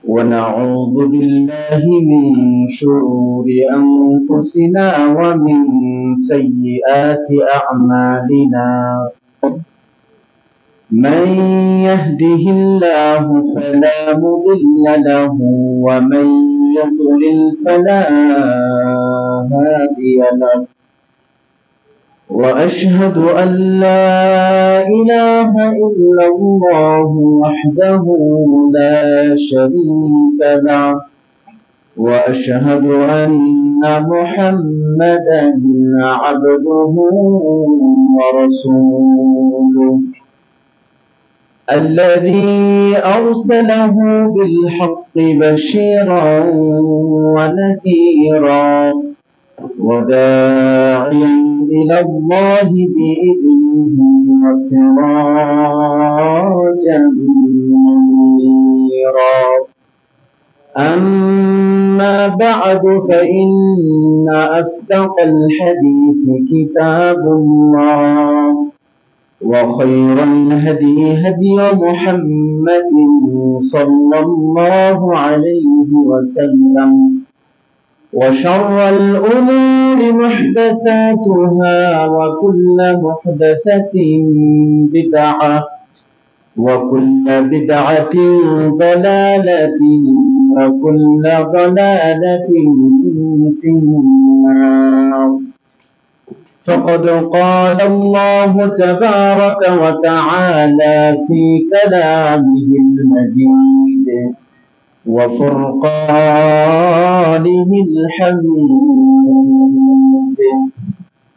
ونعوذ بالله من شرور أنفسنا ومن سيئات أعمالنا من يهده الله فلا مضل له ومن يضلل فلا هادي له وأشهد أن لا إله إلا الله وحده لا شريك له وأشهد أن محمدا عبده ورسوله الذي أرسله بالحق بشيرا ونذيرا وداعيا إلى الله بإذنه وسراجا منيرا أما بعد فإن أصدق الحديث كتاب الله وخير الهدي هدي محمد صلى الله عليه وسلم وشر الأمور محدثاتها وكل محدثة بدعة وكل بدعة ضلالة وكل ضلالة في النار فقد قال الله تبارك وتعالى في كلامه المجيد وفرقانه الحميد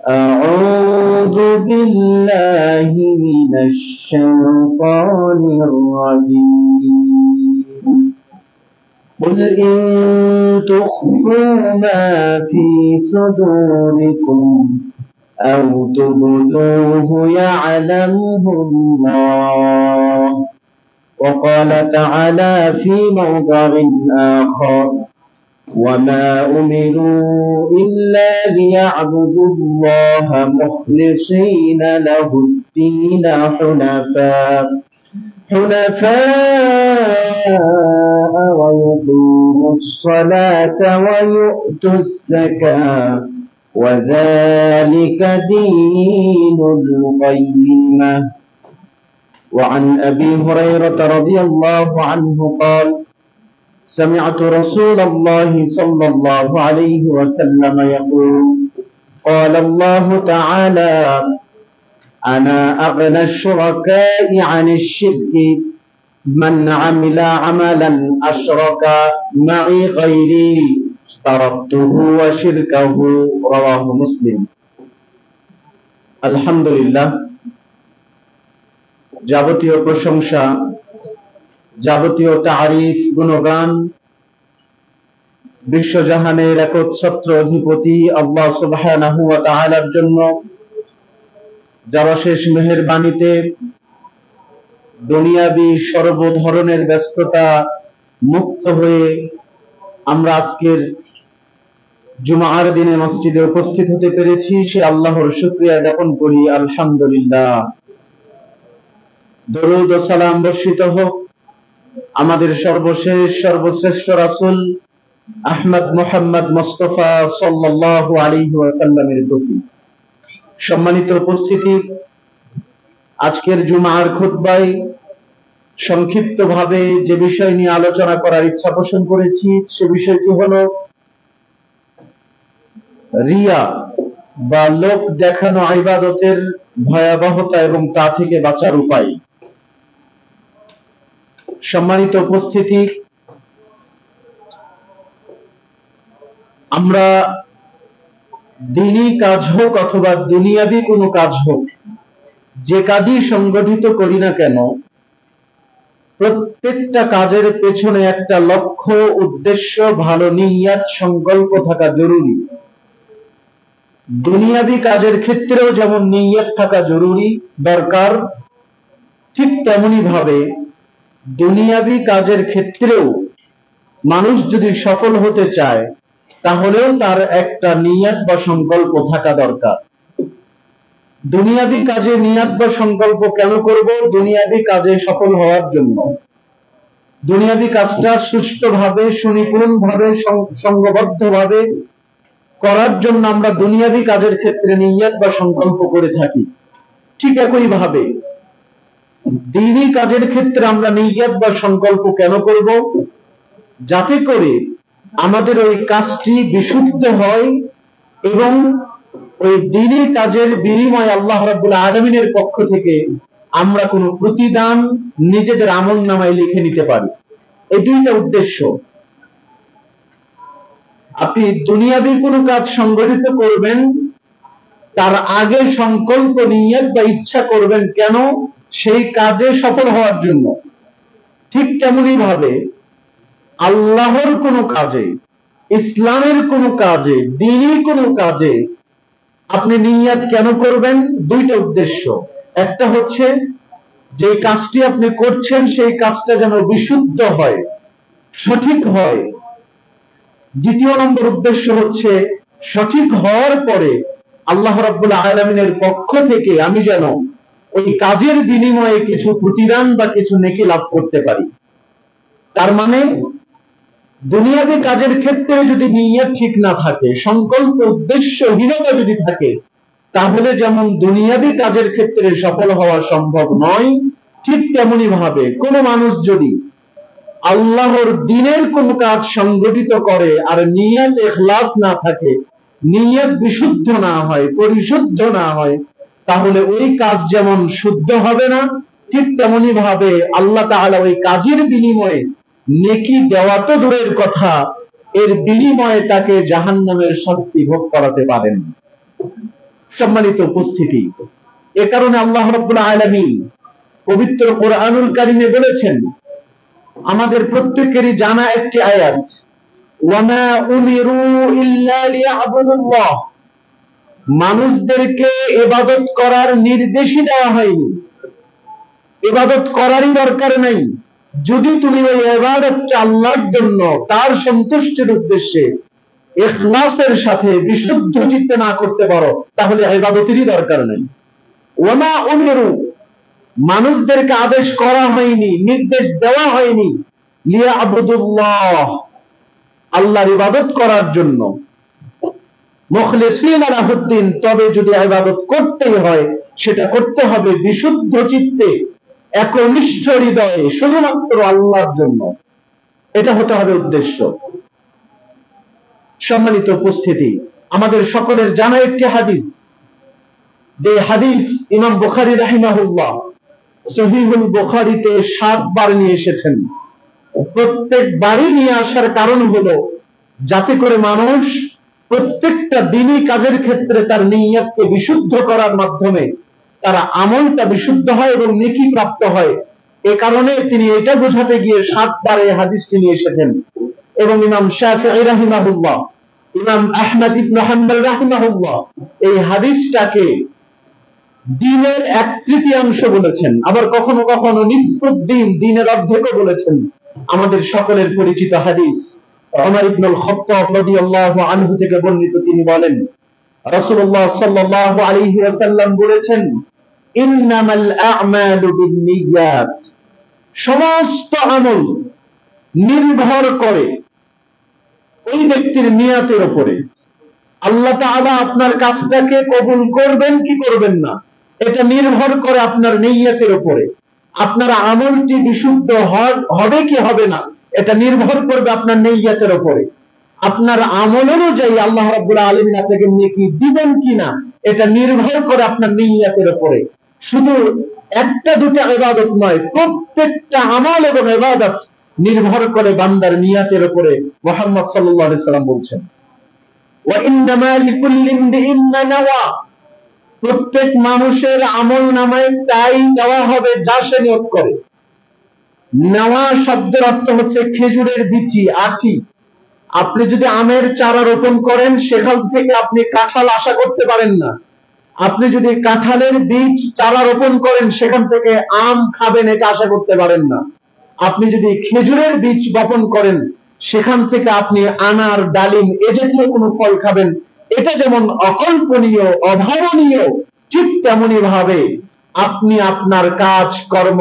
أعوذ بالله من الشيطان الرجيم قل إن تخفوا ما في صدوركم أو تبدوه يعلمه الله وقال تعالى في موضع آخر وما أمروا إلا ليعبدوا الله مخلصين له الدين حنفاء ويقيموا الصلاة ويؤتوا الزكاة وذلك دين القيمة وعن أبي هريرة رضي الله عنه قال سمعت رسول الله صلى الله عليه وسلم يقول قال الله تعالى أنا أغنى الشركاء عن الشرك من عمل عملا أشرك معي غيري تركته وشركه رواه مسلم الحمد لله যাবতীয় প্রশংসা যাবতীয় তারিফ গুণগান বিশ্বজাহানের একচ্ছত্র অধিপতি আল্লাহ সুবহানাহু ওয়া তাআলার জন্য, যার অশেষ মেহেরবানিতে দুনিয়াবী সর্ব ধরনের ব্যস্ততা মুক্ত হয়ে আমরা আজকের জুমার দিনে মসজিদে উপস্থিত হতে পেরেছি। সে আল্লাহর শুকরিয়া জ্ঞাপন করি, আলহামদুলিল্লাহ। দরুদ ও সালাম বর্ষিত হোক আমাদের সর্বশেষ সর্বশ্রেষ্ঠ রাসূল আহমদ মুহাম্মদ মুস্তাফা সাল্লাল্লাহু আলাইহি ওয়াসাল্লামের প্রতি। সম্মানিত উপস্থিতি, আজকের জুমার খুতবায় সংক্ষিপ্তভাবে যে বিষয় নিয়ে আলোচনা করার ইচ্ছা পোষণ করেছি সে বিষয়টি হলো রিয়া বা লোক দেখানো ইবাদতের ভয়াবহতা এবং তা থেকে বাঁচার উপায়। সম্মানিত উপস্থিতি, আমরা দিনী কাজ হোক অথবা দুনিয়াবী কোনো কাজ হোক, যে কাজই সংগঠিত করি না কেন, প্রত্যেকটা কাজের পেছনে একটা লক্ষ্য, উদ্দেশ্য, ভালো নিয়ত, সংকল্প থাকা জরুরি। দুনিয়াবী কাজের ক্ষেত্রেও যেমন নিয়ত থাকা জরুরি দরকার, ঠিক তেমনি ভাবে দুনিয়াবী কাজের ক্ষেত্রেও মানুষ যদি সফল হতে চায় তাহলেও তার একটা নিয়ত বা সংকল্প থাকা দরকার। দুনিয়াবী কাজে নিয়ত বা সংকল্প কেন করব? দুনিয়াবী কাজে সফল হওয়ার জন্য। দুনিয়াবি কাজটা সুষ্ঠুভাবে, সুনিপুণভাবে, সংঘবদ্ধভাবে করার জন্য আমরা দুনিয়াবি কাজের ক্ষেত্রে নিয়ত বা সংকল্প করে থাকি। ঠিক একই ভাবে দ্বীনি কাজের ক্ষেত্রে আমরা নিয়ত বা সংকল্প কেন করব? যাতে করে আমাদের ওই কাজটি বিশুদ্ধ হয় এবং ওই দ্বীনি কাজের বিনিময়ে আল্লাহ রাব্বুল আলামিনের পক্ষ থেকে আমরা কোনো প্রতিদান নিজেদের আমলনামায় লিখে নিতে পারি। এই দুইটা উদ্দেশ্য। আপনি দুনিয়াবি কোনো কাজ সংগঠিত করবেন, তার আগে সংকল্প, নিয়ত বা ইচ্ছা করবেন কেন? সেই কাজে সফল হওয়ার জন্য। ঠিক তেমনি ভাবে আল্লাহর কোনো কাজে, ইসলামের কোনো কাজে, দ্বীনি কোনো কাজে আপনি নিয়ত কেন করবেন? দুইটা উদ্দেশ্য। একটা হচ্ছে যে কাজটি আপনি করছেন সেই কাজটা যেন বিশুদ্ধ হয়, সঠিক হয়। দ্বিতীয় নম্বর উদ্দেশ্য হচ্ছে সঠিক হওয়ার পরে আল্লাহ রাব্বুল আলামিনের পক্ষ থেকে আমি যেন ওই কাজের বিনিময়ে কিছু প্রতিদান বা কিছু নেকি লাভ করতে পারি। তার মানে দুনিয়াবি কাজের ক্ষেত্রে যদি নিয়ত ঠিক না থাকে, সংকল্প উদ্দেশ্যহীনতা যদি থাকে, তাহলে যেমন দুনিয়াবি কাজের ক্ষেত্রে সফল হওয়া সম্ভব নয়, ঠিক তেমনি ভাবে কোন মানুষ যদি আল্লাহর দ্বীনের কোন কাজ সংগঠিত করে আর নিয়ত ইখলাস না থাকে, নিয়ত বিশুদ্ধ না হয়, পরিশুদ্ধ না হয়, তাহলে ওই কাজ যেমন শুদ্ধ হবে না, ঠিক তেমনি ভাবে আল্লাহ তাআলা ওই কাজের বিনিময়ে নেকি দেওয়া তো দূরের কথা, এর বিনিময়ে তাকে জাহান্নামের শাস্তি ভোগ করাতে পারেন। সম্মানিত উপস্থিতি, এ কারণে আল্লাহ রাব্বুল আলামিন পবিত্র কোরআনুল কারীমে বলেছেন, আমাদের প্রত্যেকেরই জানা একটি আয়াত, ওয়ামা উমিরু ইল্লা লিয়াবুদুল্লাহ, মানুষদেরকে ইবাদত করার নির্দেশই দেওয়া হয়নি। ইবাদত করারই দরকার নাই। যদি তুমি ওই ইবাদতটা আল্লাহর জন্য, তার সন্তুষ্টির উদ্দেশ্যে ইখলাসের সাথে বিশুদ্ধ চিত্তে না করতে পারো, তাহলে ইবাদতেরই দরকার নেই। ওয়ামা উমিরু, মানুষদেরকে আদেশ করা হয়নি, নির্দেশ দেওয়া হয়নি লিয়াবুদুল্লাহ, আল্লাহর ইবাদত করার জন্য, মুখলিসিনা লাহুদ্দিন, তবে যদি ইবাদত করতেই হয় সেটা করতে হবে বিশুদ্ধ চিত্তে, একনিষ্ঠ হৃদয়ে, শুধুমাত্র আল্লাহর জন্য। এটা হতে হবে উদ্দেশ্য। সম্মানিত উপস্থিতি, আমাদের সকলের জানা একটি হাদিস, যে হাদিস ইমাম বুখারী রাহিমাহুল্লাহ সহিহুল বুখারীতে 7 বার নিয়ে এসেছেন। প্রত্যেকবারই নিয়ে আসার কারণ হলো যাতে করে মানুষ প্রত্যেকটা দ্বীনি কাজের ক্ষেত্রে তার নিয়তকে বিশুদ্ধ করার মাধ্যমে তার আমলটা বিশুদ্ধ হয় এবং নেকি প্রাপ্ত হয়। এ কারণে তিনি এটা বোঝাতে গিয়ে 7 বার এই হাদিসটি নিয়ে এসেছেন। এবং ইমাম শাফিঈ রাহিমাহুল্লাহ, ইমাম আহমদ ইবনে হাম্বল রাহিমাহুল্লাহ এই হাদিসটাকে দ্বীনের 1/3 বলেছেন, আবার কখনো কখনো নিসফুদ দ্বীন, দ্বীনের অর্ধেকও বলেছেন। আমাদের সকলের পরিচিত হাদিস ওমর ইবনে আল-খাত্তাব রাদিয়াল্লাহু আনহু থেকে বর্ণিত, তিনি বলেন রাসূলুল্লাহ সাল্লাল্লাহু আলাইহি ওয়াসাল্লাম বলেছেন, ইন্নামাল আ'মালু বিন্নিয়াত, সমস্ত আমল নির্ভর করে ওই ব্যক্তির নিয়তের উপরে। আল্লাহ তাআলা আপনার কাজটাকে কবুল করবেন কি করবেন না, এটা নির্ভর করে আপনার নিয়তের উপরে। আপনার আমলটি বিশুদ্ধ হবে কি হবে না, এটা নির্ভর করবে আপনার নিয়তের উপরে। আপনার আমল অনুযায়ী আল্লাহ রাব্বুল আলামিন আপনাকে নেকি দিবেন কিনা, এটা নির্ভর করে আপনার নিয়তের উপরে। শুধু একটা দুটা ইবাদত নয়, প্রত্যেকটা আমল এবং ইবাদত নির্ভর করে বান্দার নিয়তের উপরে। মুহাম্মদ সাল্লাল্লাহু আলাইহি সাল্লাম বলছেন, ওয়া ইন্নামা লিকুল্লি ইমরিইন মা নাওয়া, প্রত্যেক মানুষের আমল নামায় তাই দেওয়া হবে যা সে নিয়ত করে। নেওয়া শব্দের অর্থ হচ্ছে খেজুরের বিচি, আটি। আপনি যদি আমের চারা রোপণ করেন, সেখান থেকে আপনি কাঁঠাল আশা করতে পারেন না। আপনি যদি কাঁঠালের বীজ চারা রোপণ করেন, সেখান থেকে আম খাবেন, এটা আশা করতে পারেন না। আপনি যদি খেজুরের বীজ বপন করেন, সেখান থেকে আপনি আনার, ডালিম এ জাতীয় কোনো ফল খাবেন, এটা যেমন অকল্পনীয়, অভাবনীয়, ঠিক তেমনি ভাবে আপনি আপনার কাজ কর্ম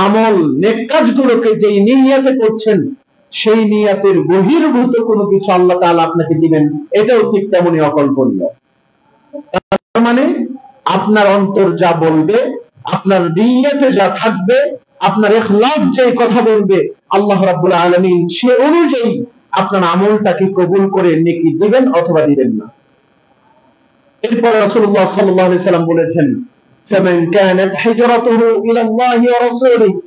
আমল নেক কাজগুলোকে যেই নিয়তে করছেন সেই নিয়তের বহির্ভূত কোনো কিছু আল্লাহ তাআলা আপনাকে দিবেন, এটাও ঠিক তেমনই অকল্পনীয়। তার মানে আপনার অন্তর যা বলবে, আপনার নিয়তে যা থাকবে, আপনার ইখলাস যে কথা বলবে, আল্লাহ রাব্বুল আলামিন সে অনুযায়ী আপনার আমলটাকে কবুল করে নেকি দিবেন অথবা দিবেন না। এরপর রাসূলুল্লাহ সাল্লাল্লাহু আলাইহি সাল্লাম বলেছেন, ফামান কানাত হিজরাতুহু ইলাল্লাহি ওয়া রাসূলিহি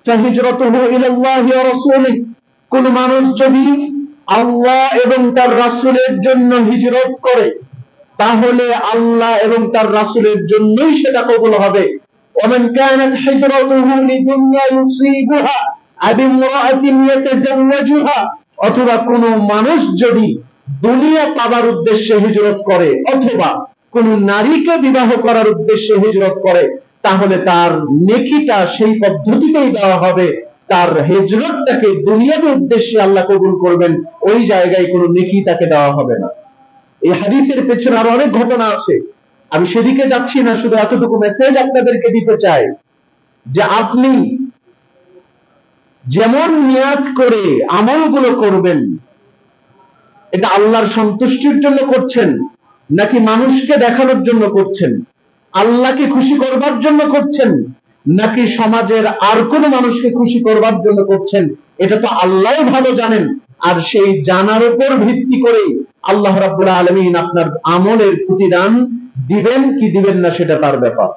ফাহিজরাতুহু ইলাল্লাহি ওয়া রাসূলিহি, কোন মানুষ যদি আল্লাহ এবং তার রাসূলের জন্য হিজরত করে তাহলে আল্লাহ এবং তার রাসূলের জন্যই সেটা কবুল হবে। ওমান কানাত হিজরাতুহু লিদুনিয়া ইউসিবুহা আও ইমরাআতিন ইয়াতাযাওয়াজুহা, অথবা কোন মানুষ যদি দুনিয়া পাবার উদ্দেশ্যে হিজরত করে অথবা কোন নারীকে বিবাহ করার উদ্দেশ্যে হিজরত করে তাহলে তার নেকিটা সেই পদ্ধতিতেই দেওয়া হবে। তার হিজরতটাকে দুনিয়ার উদ্দেশ্যে আল্লাহ কবুল করবেন, ওই জায়গায় কোনো নেকি তাকে দেওয়া হবে না। এই হাদিসের পেছনে আরো অনেক ঘটনা আছে, আমি সেদিকে যাচ্ছি না, শুধু এতটুকু মেসেজ আপনাদেরকে দিতে চাই যে আপনি যেমন নিয়াত করে আমলগুলো করবেন, এটা আল্লাহর সন্তুষ্টির জন্য করছেন নাকি মানুষকে দেখানোর জন্য করছেন, আল্লাহকে খুশি করবার জন্য করছেন নাকি সমাজের আর কোন মানুষকে খুশি করবার জন্য করছেন, এটা তো আল্লাহই ভালো জানেন। আর সেই জানার উপর ভিত্তি করে আল্লাহ রাব্বুল আলামিন আপনার আমলের প্রতিদান দিবেন কি দিবেন না সেটা তার ব্যাপার।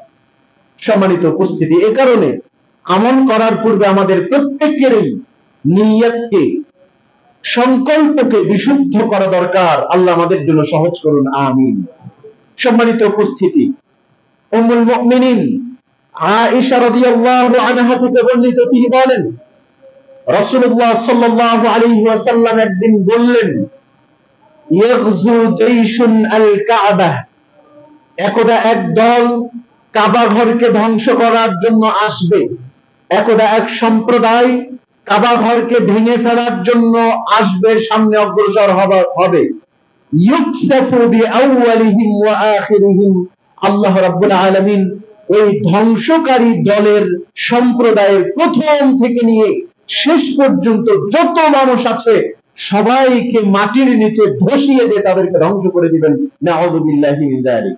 সম্মানিত উপস্থিতি, এ কারণে আমল করার পূর্বে আমাদের প্রত্যেকেরই নিয়তকে, সংকল্পকে বিশুদ্ধ করা দরকার। আল্লাহ আমাদের জন্য সহজ করুন, আমিন। সম্মানিত উপস্থিতি, উম্মুল মুমিনিন আয়েশা রাদিয়াল্লাহু আনহা থেকে বর্ণিত, তিনি বলেন রাসূলুল্লাহ সাল্লাল্লাহু আলাইহি ওয়াসাল্লাম একদিন বললেন, ইয়াগযু জাইশুন আল কাবা, একদা এক দল কাবা ঘরকে ধ্বংস করার জন্য আসবে, একদা এক সম্প্রদায় কাবা ঘরকে ভেঙে ফেলার জন্য আসবে, সামনে অগ্রসর হবে। ইউকসাফু বিআউয়ালিহিম ওয়া আখিরিহিম, আল্লাহ রাব্বুল আলামিন ওই ধ্বংসকারী দলের সম্প্রদায়ের প্রথম থেকে নিয়ে শেষ পর্যন্ত যত মানুষ আছে সবাইকে মাটির নিচে ধসিয়ে দিয়ে তাদেরকে ধ্বংস করে দিবেন। নাউযুবিল্লাহি মিন যালিক।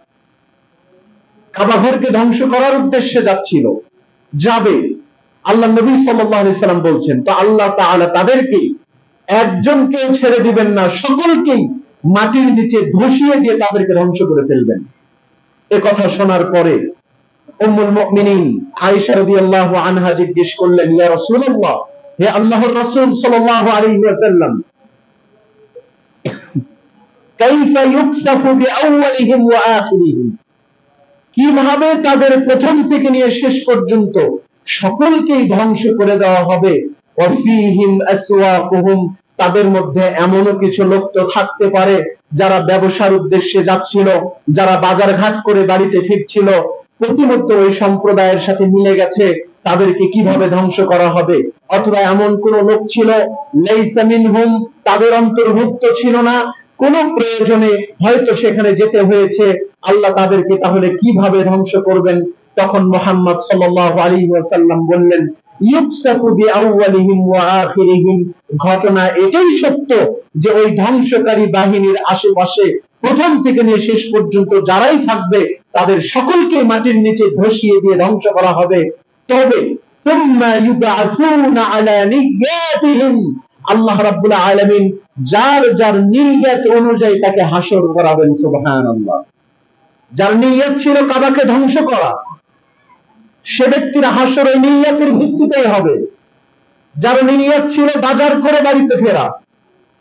কাবা ঘরকে ধ্বংস করার উদ্দেশ্যে যাচ্ছিল, যাবে, আল্লাহ নবী সাল্লাল্লাহু আলাইহি সাল্লাম বলছেন, তো আল্লাহ তাআলা তাদেরকে একজনকে ছেড়ে দিবেন না, সকলকেই মাটির নিচে ধসিয়ে দিয়ে তাদেরকে ধ্বংস করে ফেলবেন। এ কথা শোনার পরে উম্মুল মুমিনিন আয়েশা রাদিয়াল্লাহু আনহা জিজ্ঞেস করলেন, ইয়া রাসূলুল্লাহ, হে আল্লাহর রাসূল সাল্লাল্লাহু আলাইহি ওয়াসাল্লাম, কাইফা ইউকসাফু বিআউয়ালিহিম ওয়া আখিরিহিম, কিভাবে তাদের প্রথম থেকে নিয়ে শেষ পর্যন্ত সকলকেই ধ্বংস করে দেওয়া হবে? ওয়াফীহিম আসওয়াকুহুম, তাদের মধ্যে এমনও কিছু লোক তো থাকতে পারে যারা ব্যবসার উদ্দেশ্যে যাচ্ছিল, যারা বাজার ঘাট করে বাড়িতে ফিরছিল, প্রতিমধ্যে ওই সম্প্রদায়ের সাথে মিলে গেছে, তাদেরকে কিভাবে ধ্বংস করা হবে? অথবা এমন কোন লোক ছিল লাইসা মিনহুম, তাদের অন্তর্ভুক্ত ছিল না, কোন প্রয়োজনে হয়তো সেখানে যেতে হয়েছে, আল্লাহ তাদেরকে তাহলে কিভাবে ধ্বংস করবেন? তখন মুহাম্মদ সাল্লাল্লাহু আলাইহি ওয়াসাল্লাম বললেন, ইউকসাফু বিআউয়ালিহিম ওয়া আখিরিহিম, ঘটনা এটাই সত্য যে ওই ধ্বংসকারী বাহিনীর আশেপাশে প্রথম থেকে নিয়ে শেষ পর্যন্ত যারাই থাকবে তাদের সকলকে মাটির নিচে ধসিয়ে দিয়ে ধ্বংস করা হবে। তবে সুম্মা ইউবআসুনা আলা নিয়াতিহিম, আল্লাহ রাব্বুল আলামিন যার যার নিয়ত অনুযায়ী তাকে হাসর করাবেন। সুবহানাল্লাহ। যার নিয়ত ছিল কাবাকে ধ্বংস করা, সে ব্যক্তির হাসর ওই নিয়তের ভিত্তিতেই হবে। যার নিয়ত ছিল বাজার করে বাড়িতে ফেরা,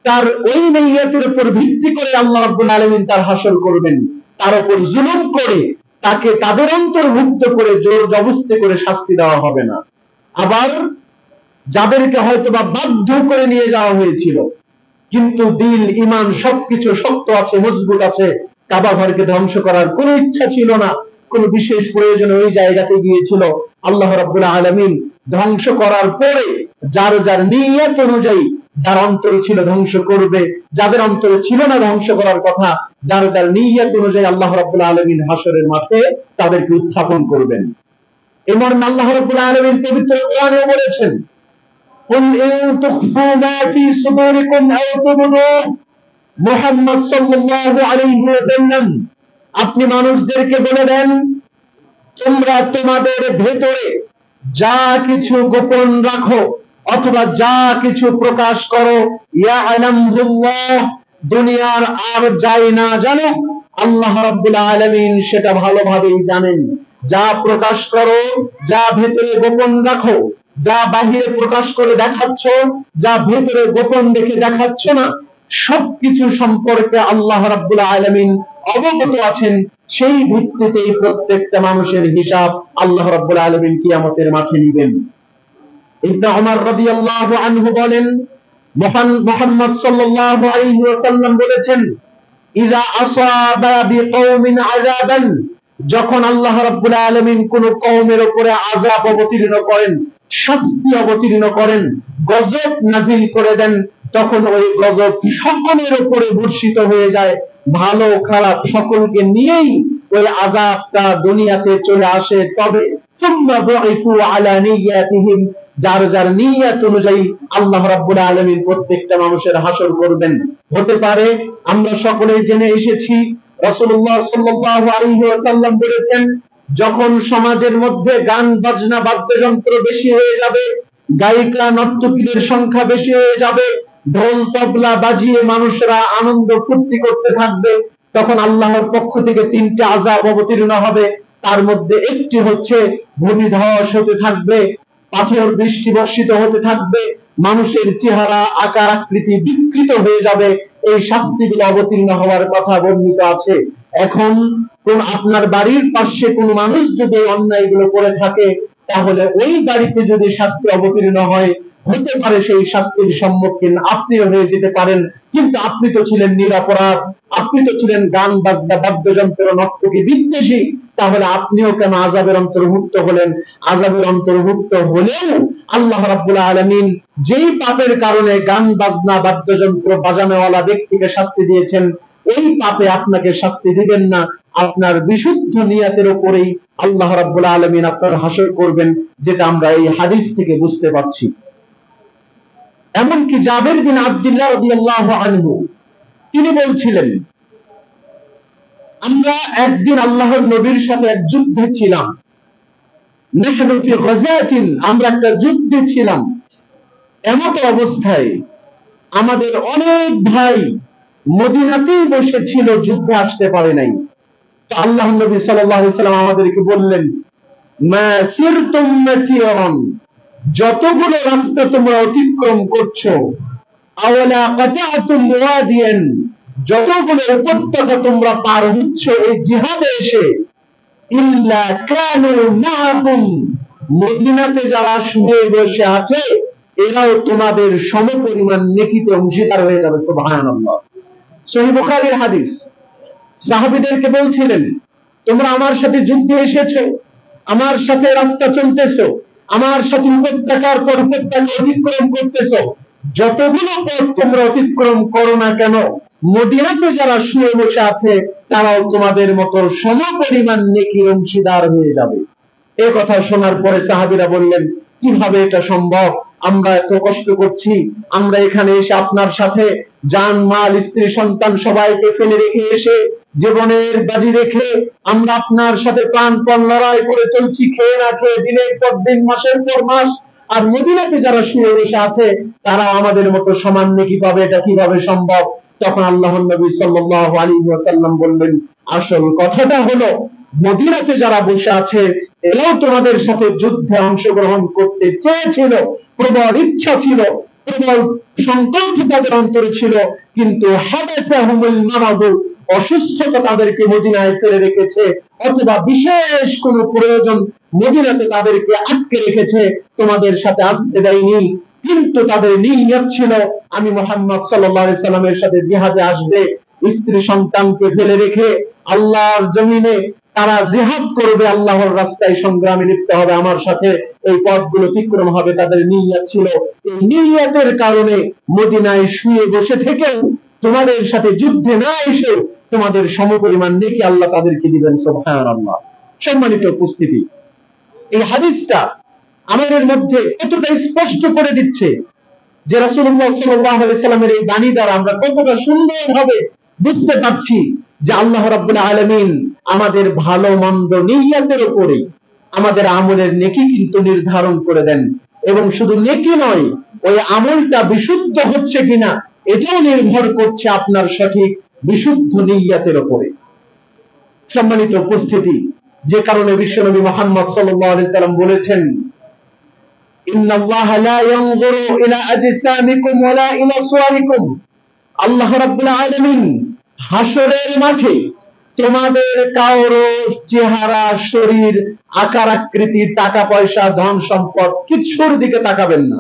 তার ওই নিয়তের উপর ভিত্তি করে আল্লাহ রাব্বুল আলামিন তার হাসর করবেন। তার উপর জুলুম করে তাকে তাদের অন্তর্ভুক্ত করে জোর জবরদস্তি করে শাস্তি দেওয়া হবে না। আবার যাদেরকে হয়তোবা বাধ্য করে নিয়ে যাওয়া হয়েছিল, কিন্তু দিল ঈমান সবকিছু শক্ত আছে, মজবুত আছে, কাবা ঘরকে ধ্বংস করার কোনো ইচ্ছা ছিল না, কোন বিশেষ প্রয়োজনে ওই জায়গাতে গিয়েছিল, আল্লাহ রাব্বুল আলামিন ধ্বংস করার পরে যার যার নিয়ত অনুযায়ী যার অন্তরে ছিল ধ্বংস করবে, যাদের অন্তরে ছিল না ধ্বংস করার কথা, যার যার নিয়ত অনুযায়ী আল্লাহ রাব্বুল আলামিন হাসরের মাঠে তাদেরকে উত্থাপন করবেন। এমন আল্লাহ রাব্বুল আলামিন পবিত্র কোরআনে বলেছেন, কুল ইন তুখফু মা ফি সুদুরিকুম আও তুবদুহু। মুহাম্মদ সাল্লাল্লাহু আলাইহি ওয়াসাল্লাম, আপনি মানুষদেরকে বলে দেন, তোমরা তোমাদের ভেতরে যা কিছু গোপন রাখো অথবা যা কিছু প্রকাশ করো, ইয়ালামুল্লাহ, দুনিয়ার আর যাই না জানো, আল্লাহ রাব্বুল আলামিন সেটা ভালোভাবেই জানেন। যা প্রকাশ করো, যা ভেতরে গোপন রাখো, যা বাহিরে প্রকাশ করে দেখাচ্ছ, যা ভেতরে গোপন রেখে দেখাচ্ছ না, সবকিছু সম্পর্কে আল্লাহ রাব্বুল আলামিন অবগত আছেন। সেই ভিত্তিতেই প্রত্যেকটা মানুষের হিসাব আল্লাহ রাব্বুল আলামিন কিয়ামতের মাঠে নেবেন। ইবনে ওমর রাদিয়াল্লাহু আনহু বলেন, মুহাম্মদ সাল্লাল্লাহু আলাইহি ওয়াসাল্লাম বলেছেন, ইযা আসাবা বিকওমিন আযাবান, যখন আল্লাহ রাব্বুল আলামিন কোন কওমের উপরে আযাব অবতীর্ণ করেন, শাস্তি অবতীর্ণ করেন, গজব নাযিল করে দেন, তখন ওই গজব সকলের উপরে বর্ষিত হয়ে যায়। ভালো খারাপ সকলকে নিয়েই ওই আযাবটা দুনিয়াতে চলে আসে। তবে সুম্মা বুইফু আলা নিয়াতিহিম, যার যার নিয়ত অনুযায়ী আল্লাহ রাব্বুল আলামিন প্রত্যেকটা মানুষের হাসর করবেন। হতে পারে আমরা সকলেই জেনে এসেছি, রাসূলুল্লাহ সাল্লাল্লাহু আলাইহি ওয়াসাল্লাম বলেছেন, যখন সমাজের মধ্যে গান বাজনা বাদ্যযন্ত্র বেশি হয়ে যাবে, গায়িকা নর্তকীদের সংখ্যা বেশি হয়ে যাবে, ঢোল তবলা বাজিয়ে মানুষরা আনন্দ ফুর্তি করতে থাকবে, তখন আল্লাহর পক্ষ থেকে তিনটি আযাব অবতীর্ণ হবে। তার মধ্যে একটি হচ্ছে ভূমিধস হতে থাকবে, পাথর বৃষ্টি বর্ষিত হতে থাকবে, মানুষের চেহারা আকার আকৃতি বিকৃত হয়ে যাবে। এই শাস্তিগুলো অবতীর্ণ হওয়ার কথা বর্ণিত আছে। এখন কোন আপনার বাড়ির পাশে কোন মানুষ যদি অন্যায়গুলো করে থাকে, তাহলে ওই বাড়িতে যদি শাস্তি অবতীর্ণ হয়, হতে পারে সেই শাস্তির সম্মুখীন আপনিও হয়ে যেতে পারেন। কিন্তু আপনি তো ছিলেন নিরপরাধ, আপনি তো ছিলেন গান বাজনা বাদ্যযন্ত্র নর্তকী বিদ্বেষী, তাহলে আপনিও কেন আযাবের অন্তর্ভুক্ত হলেন? আযাবের অন্তর্ভুক্ত হলেও আল্লাহ রাব্বুল আলামিন যেই পাপের কারণে গান বাজনা বাদ্যযন্ত্র বাজানোওয়ালা ব্যক্তিকে শাস্তি দিয়েছেন, ওই পাপে আপনাকে শাস্তি দিবেন না। আপনার বিশুদ্ধ নিয়তের উপরেই আল্লাহ রাব্বুল আলামিন আপনার হাসর করবেন, যেটা আমরা এই হাদিস থেকে বুঝতে পারছি। এমনকি জাবের বিন আব্দুল্লাহ রাদিয়াল্লাহু আনহু তিনি বলছিলেন, আমরা একদিন আল্লাহর নবীর সাথে এক যুদ্ধে ছিলাম, নাহনু ফি গাযাতিন, আমরা একটা যুদ্ধে ছিলাম। এমত অবস্থায় আমাদের অনেক ভাই মদিনাতেই বসে ছিল, যুদ্ধে আসতে পারে নাই। তো আল্লাহর নবী সাল্লাল্লাহু আলাইহি ওয়াসাল্লাম আমাদেরকে বললেন, মা সিরতুম মাসিরান, যতগুলো রাস্তা তোমরা অতিক্রম করছো, আওয়ালা কাতাতুম ওয়াদিয়ান, যতগুলো উপত্যকা তোমরা পার হচ্ছ এই জিহাদে এসে, ইল্লা কানু মাআকুম, মদিনাতে যারা শুয়ে বসে আছে এরাও তোমাদের সমপরিমাণ নেকিতে অংশীদার হয়ে যাবে। সুবহানাল্লাহ। সহিহ বুখারীর হাদিস। সাহাবীদেরকে বলছিলেন, তোমরা আমার সাথে যুদ্ধে এসেছো, আমার সাথে রাস্তা চলতেছো, আমার সাথে উপত্যকার পর উপত্যকা অতিক্রম করতেছো, যতগুলো পথ তোমরা অতিক্রম করো না কেন, মদিনাতে যারা শুয়ে বসে আছে তারাও তোমাদের মতো সমপরিমাণ নেকির অংশীদার হয়ে যাবে। এই কথা শোনার পরে সাহাবীরা বললেন, কিভাবে এটা সম্ভব? আমরা এত কষ্ট করছি, আমরা এখানে এসে আপনার সাথে জান মাল স্ত্রী সন্তান সবাইকে ফেলে রেখে এসে জীবনের বাজি রেখে আমরা আপনার সাথে প্রাণপণ লড়াই করে চলছি, খেয়ে না খেয়ে দিনের পর দিন মাসের পর মাস, আর মদিনাতে যারা শুয়ে বসে আছে তারা আমাদের মতো সমান নেকি পাবে, এটা কিভাবে সম্ভব? তখন আল্লাহর নবী সাল্লাল্লাহু আলাইহি ওয়াসাল্লাম বললেন, আসল কথাটা হলো মদিনাতে যারা বসে আছে এরাও তোমাদের সাথে যুদ্ধে অংশগ্রহণ করতে চেয়েছিল, প্রবল ইচ্ছা ছিল, প্রবল সংকল্প তাদের অন্তরে ছিল, কিন্তু হাদাসাহুমুল মারাদ, অসুস্থতা তাদেরকে মদিনায় ফেলে রেখেছে, অথবা বিশেষ কোন প্রয়োজন মদিনাতে তাদেরকে আটকে রেখেছে, তোমাদের সাথে আসতে দেয়নি। কিন্তু তাদের নিয়ত ছিল, আমি মুহাম্মদ সাল্লাল্লাহু আলাইহি সাল্লামের সাথে জিহাদে আসবে, স্ত্রী সন্তানকে ফেলে রেখে আল্লাহর জমিনে তারা জিহাদ করবে, আল্লাহর রাস্তায় সংগ্রামে লিপ্ত হবে আমার সাথে, এই পথগুলো অতিক্রম হবে, তাদের নিয়ত ছিল। এই নিয়তের কারণে মদিনায় শুয়ে বসে থেকে তোমাদের সাথে যুদ্ধে না এসে তোমাদের সমপরিমাণ নেকি আল্লাহ তাদেরকে দিবেন। সুবহানাল্লাহ। সম্মানিত উপস্থিতি, এই হাদিসটা আমাদের মধ্যে কতটা স্পষ্ট করে দিচ্ছে যে রাসূলুল্লাহ সাল্লাল্লাহু আলাইহি সাল্লামের এই বাণী দ্বারা আমরা কতটা সুন্দরভাবে বুঝতে পারছি যে আল্লাহ রাব্বুল আলামিন আমাদের ভালো মন্দ নিয়তের উপরে আমাদের আমলের নেকি কিন্তু নির্ধারণ করে দেন, এবং শুধু নেকি নয়, ওই আমলটা বিশুদ্ধ হচ্ছে কিনা এটাও নির্ভর করছে আপনার সঠিক বিশুদ্ধ নিয়তের উপরে। সম্মানিত উপস্থিতি, যে কারণে বিশ্বনবী মুহাম্মদ সাল্লাল্লাহু আলাইহি সাল্লাম বলেছেন, ইন্নাল্লাহা লা ইয়ানজুরু ইলা আজসামিকুম ওয়ালা ইলা সুওয়ারিকুম, আল্লাহ রাব্বুল আলামিন হাসরের মাঠে তোমাদের কারো চেহারা, শরীর, আকার আকৃতি, টাকা পয়সা, ধন সম্পদ কিছুর দিকে তাকাবেন না।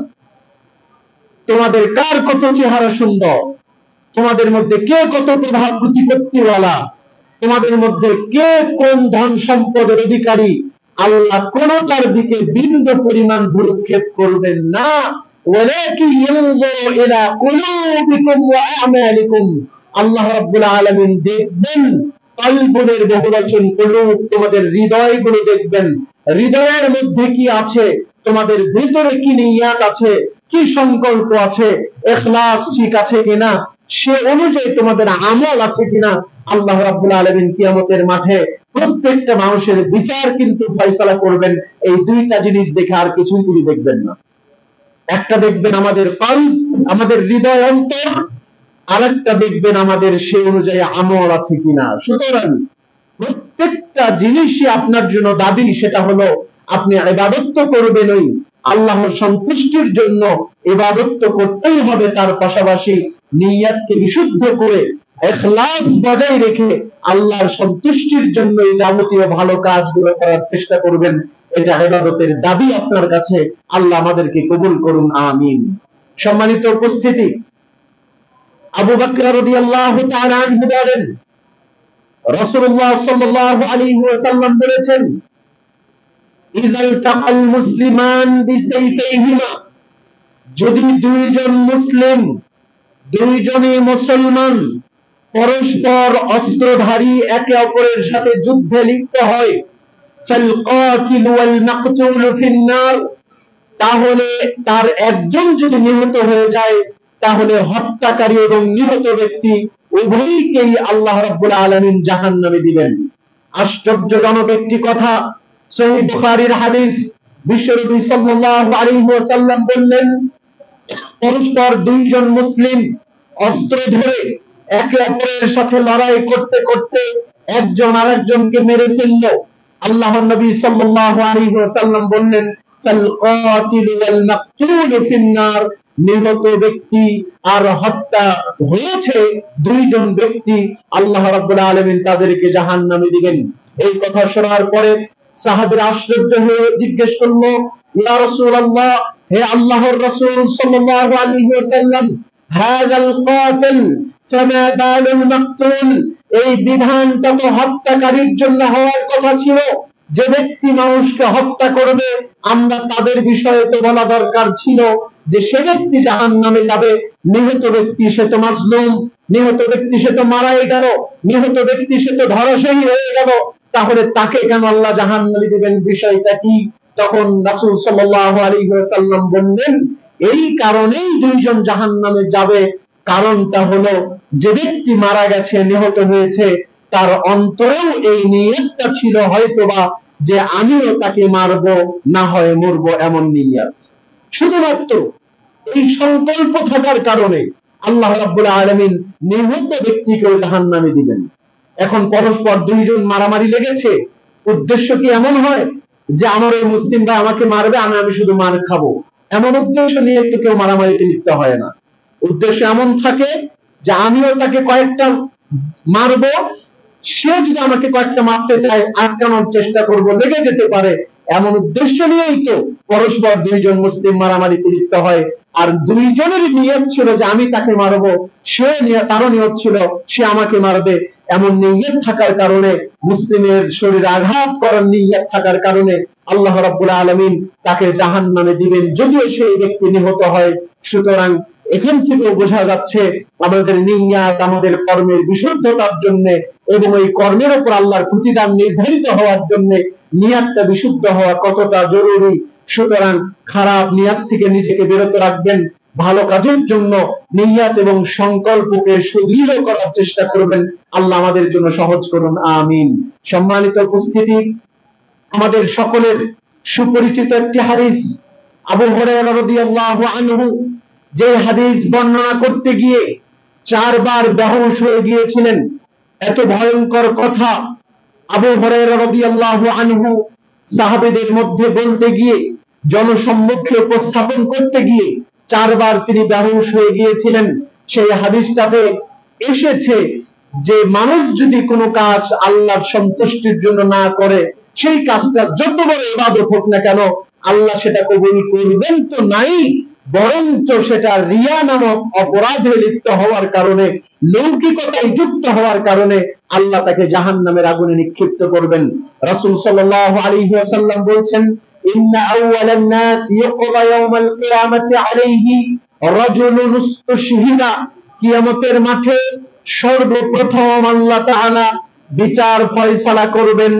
তোমাদের কার কত চেহারা সুন্দর, তোমাদের মধ্যে কে কত প্রভাব প্রতিপত্তিওয়ালা, তোমাদের মধ্যে কে কোন ধন সম্পদের অধিকারী, আল্লাহ কোনটার দিকে বিন্দু পরিমাণ ভ্রুক্ষেপ করবেন না। ওয়ালাকিন ইয়ানজুরু ইলা কুলুবিকুম ওয়া আমালিকুম, আল্লাহ রাব্বুল আলামিন দেখবেন কলবের বহুবচন কুলুব, তোমাদের হৃদয়গুলো দেখবেন, হৃদয়ের মধ্যে কি আছে, তোমাদের ভিতরে কি নিয়াত আছে, কি সংকল্প আছে, ইখলাস ঠিক আছে কিনা, সে অনুযায়ী তোমাদের আমল আছে কিনা। আল্লাহ রাব্বুল আলামিন কিয়ামতের মাঠে প্রত্যেকটা মানুষের বিচার কিন্তু ফয়সালা করবেন এই দুইটা জিনিস দেখে, আর কিছুই তিনি দেখবেন না। একটা দেখবেন আমাদের কলব, আমাদের হৃদয় অন্তর, আরেকটা দেখবেন আমাদের সে অনুযায়ী আমল আছে কিনা। সুতরাং প্রত্যেকটা জিনিসই আপনার জন্য দাবি, সেটা হলো আপনি ইবাদত তো করবেনই, আল্লাহর সন্তুষ্টির জন্য ইবাদত করতেই হবে, তার পাশাপাশি নিয়তকে বিশুদ্ধ করে ইখলাস বজায় রেখে আল্লাহর সন্তুষ্টির জন্য এই যাবতীয় ভালো কাজগুলো করার চেষ্টা করবেন। এটা ইবাদতের দাবি আপনার কাছে। আল্লাহ আমাদেরকে কবুল করুন, আমিন। সম্মানিত উপস্থিতি, আবু বকর রাদিয়াল্লাহু তাআলা আনহু বলেন, রাসূলুল্লাহ সাল্লাল্লাহু আলাইহি ওয়াসাল্লাম বলেছেন, ইযাল তাকাল মুসলিমান বিসাইফিহিমা, যদি দুইজন মুসলিম, দুইজনই মুসলমান পরস্পর অস্ত্রধারী একে অপরের সাথে যুদ্ধে লিপ্ত হয়, ফাল কাতিল ওয়াল মাকতুল ফিন নার, তাহলে তার একজন যদি নিহত হয়ে যায় তাহলে হত্যাকারী এবং নিহত ব্যক্তি উভয়কেই আল্লাহ রাব্বুল আলামিন জাহান্নামে দিবেন। আশ্চর্যজনক একটি কথা, সহিহ বুখারীর হাদিস, বিশ্বনবী সাল্লাল্লাহু আলাইহি ওয়াসাল্লাম বললেন, পরস্পর দুইজন মুসলিম অস্ত্র ধরে একে অপরের সাথে লড়াই করতে করতে একজন আরেকজনকে মেরে ফেলল। আল্লাহর নবী সাল্লাল্লাহু আলাইহি ওয়াসাল্লাম বললেন, ফাল কাতিল ওয়াল মাকতুল ফিন নার, নিহত ব্যক্তি আর হত্যা হয়েছে দুইজন ব্যক্তি, আল্লাহ রাব্বুল আলামিন তাদেরকে জাহান্নামে দিবেন। এই কথা শোনার পরে সাহাবীরা আশ্চর্য হয়ে জিজ্ঞেস করলো, ইয়া রাসূলুল্লাহ, হে আল্লাহর রাসূল সাল্লাল্লাহু আলাইহি ওয়াসাল্লাম, হাযাল কাতিল ফামা বালুল মাকতুল, এই বিধানটা তো হত্যাকারীর জন্য হওয়ার কথা ছিল, যে ব্যক্তি মানুষকে হত্যা করবে আমরা তাদের বিষয়ে তো বলা দরকার ছিল যে সে ব্যক্তি জাহান্নামে যাবে, নিহত ব্যক্তি সে তো মাজলুম, নিহত ব্যক্তি সে তো মারাই গেল, নিহত ব্যক্তি সে তো ধরাশায়ী হয়ে গেল, তাহলে তাকে কেন আল্লাহ জাহান্নামে দিবেন, বিষয়টা কি? তখন রাসূল সাল্লাল্লাহু আলাইহি ওয়াসাল্লাম বললেন, এই কারণেই দুইজন জাহান্নামে যাবে, কারণটা হলো যে ব্যক্তি মারা গেছে, নিহত হয়েছে, তার অন্তরেও এই নিয়তটা ছিল হয়তোবা যে আমিও তাকে মারবো, না হয় মরবো, এমন নিয়ত। শুধুমাত্র এই সংকল্প থাকার কারণে আল্লাহ রাব্বুল আলামিন নিহত ব্যক্তিকে জাহান্নামে দিবেন। এখন পরস্পর দুইজন মারামারি লেগেছে, উদ্দেশ্য কি এমন হয় যে আমার ওই মুসলিমরা আমাকে মারবে, আমি শুধু মার খাবো, এমন উদ্দেশ্য নিয়ে তো কেউ মারামারিতে লিপ্ত হয় না। উদ্দেশ্য এমন থাকে যে আমিও তাকে কয়েকটা মারবো, সে যদি আমাকে কয়েকটা মারতে চায় আটকানোর চেষ্টা করব, লেগে যেতে পারে, এমন উদ্দেশ্য নিয়েই তো পরস্পর দুইজন মুসলিম মারামারিতে লিপ্ত হয়। আর দুইজনের নিয়ত ছিল যে আমি তাকে মারবো, তারও নিয়ত ছিল সে আমাকে মারবে, এমন নিয়ত থাকার কারণে, মুসলিমের শরীরে আঘাত করার নিয়ত থাকার কারণে আল্লাহ রাব্বুল আলামিন তাকে জাহান্নামে দিবেন, যদিও সেই ব্যক্তি নিহত হয়। সুতরাং এখান থেকে বোঝা যাচ্ছে আমাদের নিয়াত আমাদের কর্মের বিশুদ্ধতার জন্য এবং এই কর্মের উপর আল্লাহর প্রতিদান নির্ধারিত হওয়ার জন্য নিয়াতটা বিশুদ্ধ হওয়া কতটা জরুরি। সুতরাং খারাপ নিয়াত থেকে নিজেকে বিরত রাখবেন, ভালো কাজের জন্য নিয়াত এবং সংকল্পকে সুদৃঢ় করার চেষ্টা করবেন। আল্লাহ আমাদের জন্য সহজ করুন, আমিন। সম্মানিত উপস্থিতি, আমাদের সকলের সুপরিচিত একটি হাদিস, আবু হুরায়রা রাদিয়াল্লাহু আনহু যে হাদিস বর্ণনা করতে গিয়ে 4 বার বেহুশ হয়ে গিয়েছিলেন। এত ভয়ঙ্কর কথা আবু হুরায়রা রাদিয়াল্লাহু আনহু সাহাবীদের মধ্যে বলতে গিয়ে, জনসম্মুখে উপস্থাপন করতে গিয়ে 4 বার তিনি বেহুশ হয়ে গিয়েছিলেন। সেই হাদিসটাতে এসেছে যে মানুষ যদি কোনো কাজ আল্লাহর সন্তুষ্টির জন্য না করে, সেই কাজটা যত বড় ইবাদত হোক না কেন, আল্লাহ সেটা কবুল করবেন তো নাই, বরঞ্চ সেটা রিয়া নামক অপরাধে লিপ্ত হওয়ার কারণে, লৌকিকতায় যুক্ত হওয়ার কারণে আল্লাহ তাকে জাহান্নামের আগুনে নিক্ষিপ্ত করবেন। রাসূল সাল্লাল্লাহু আলাইহি ওয়াসাল্লাম বলেছেন, ইন্না আউওয়ালান নাস ইউকযা ইয়াওমাল কিয়ামাতি আলাইহি রাজুলুন ইস্তুশহিদা, কিয়ামতের মাঠে সর্বপ্রথম আল্লাহ তাআলা বিচার ফয়সালা করবেন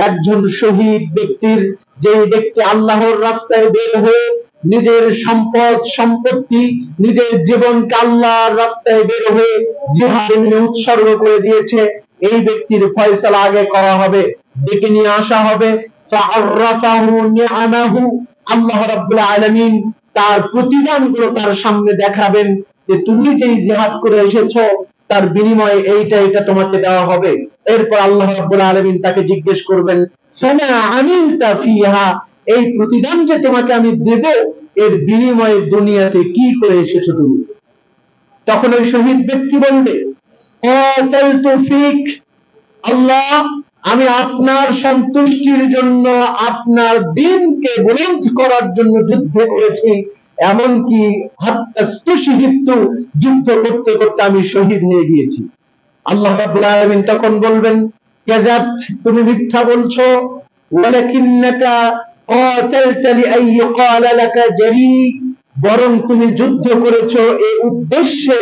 একজন শহীদ ব্যক্তির, যে ব্যক্তি আল্লাহর রাস্তায় বের হয়ে নিজের সম্পদ সম্পত্তি, নিজের জীবনকে আল্লাহর রাস্তায় বের হয়ে জিহাদে উৎসর্গ করে দিয়েছে। এই ব্যক্তির ফয়সালা আগে করা হবে, ডেকে নিয়ে আসা হবে। ফাআরাফাহু নিআমাহু, আল্লাহ রাব্বুল আলামিন তার প্রতিদানগুলো তার সামনে দেখাবেন যে তুমি যেই জিহাদ করে এসেছো তার বিনিময়ে এইটা এটা তোমাকে দেওয়া হবে। এরপর আল্লাহ রাব্বুল আলামিন তাকে জিজ্ঞেস করবেন, ফামা আমিলতা ফিহা, এই প্রতিদান যে তোমাকে আমি দেব এর বিনিময়ে দুনিয়াতে কি করে এসেছো তুমি? তখন ওই শহীদ ব্যক্তি বলবে, কাতালতু ফিক, আল্লাহ আমি আপনার সন্তুষ্টির জন্য, আপনার দ্বীনকে বুলন্দ করার জন্য যুদ্ধ করেছি, এমনকি হাত্তাস্তুশহিদতু, যুদ্ধ করতে করতে আমি শহীদ হয়ে গিয়েছি। আল্লাহ রাব্বুল আলামিন তখন বলবেন, কাযাবত, তুমি মিথ্যা বলছো, ওয়ালাকিন্নাকা কাতালতা লিআইয়ুকালা লাকা জারি, বরং তুমি যুদ্ধ করেছো এই উদ্দেশ্যে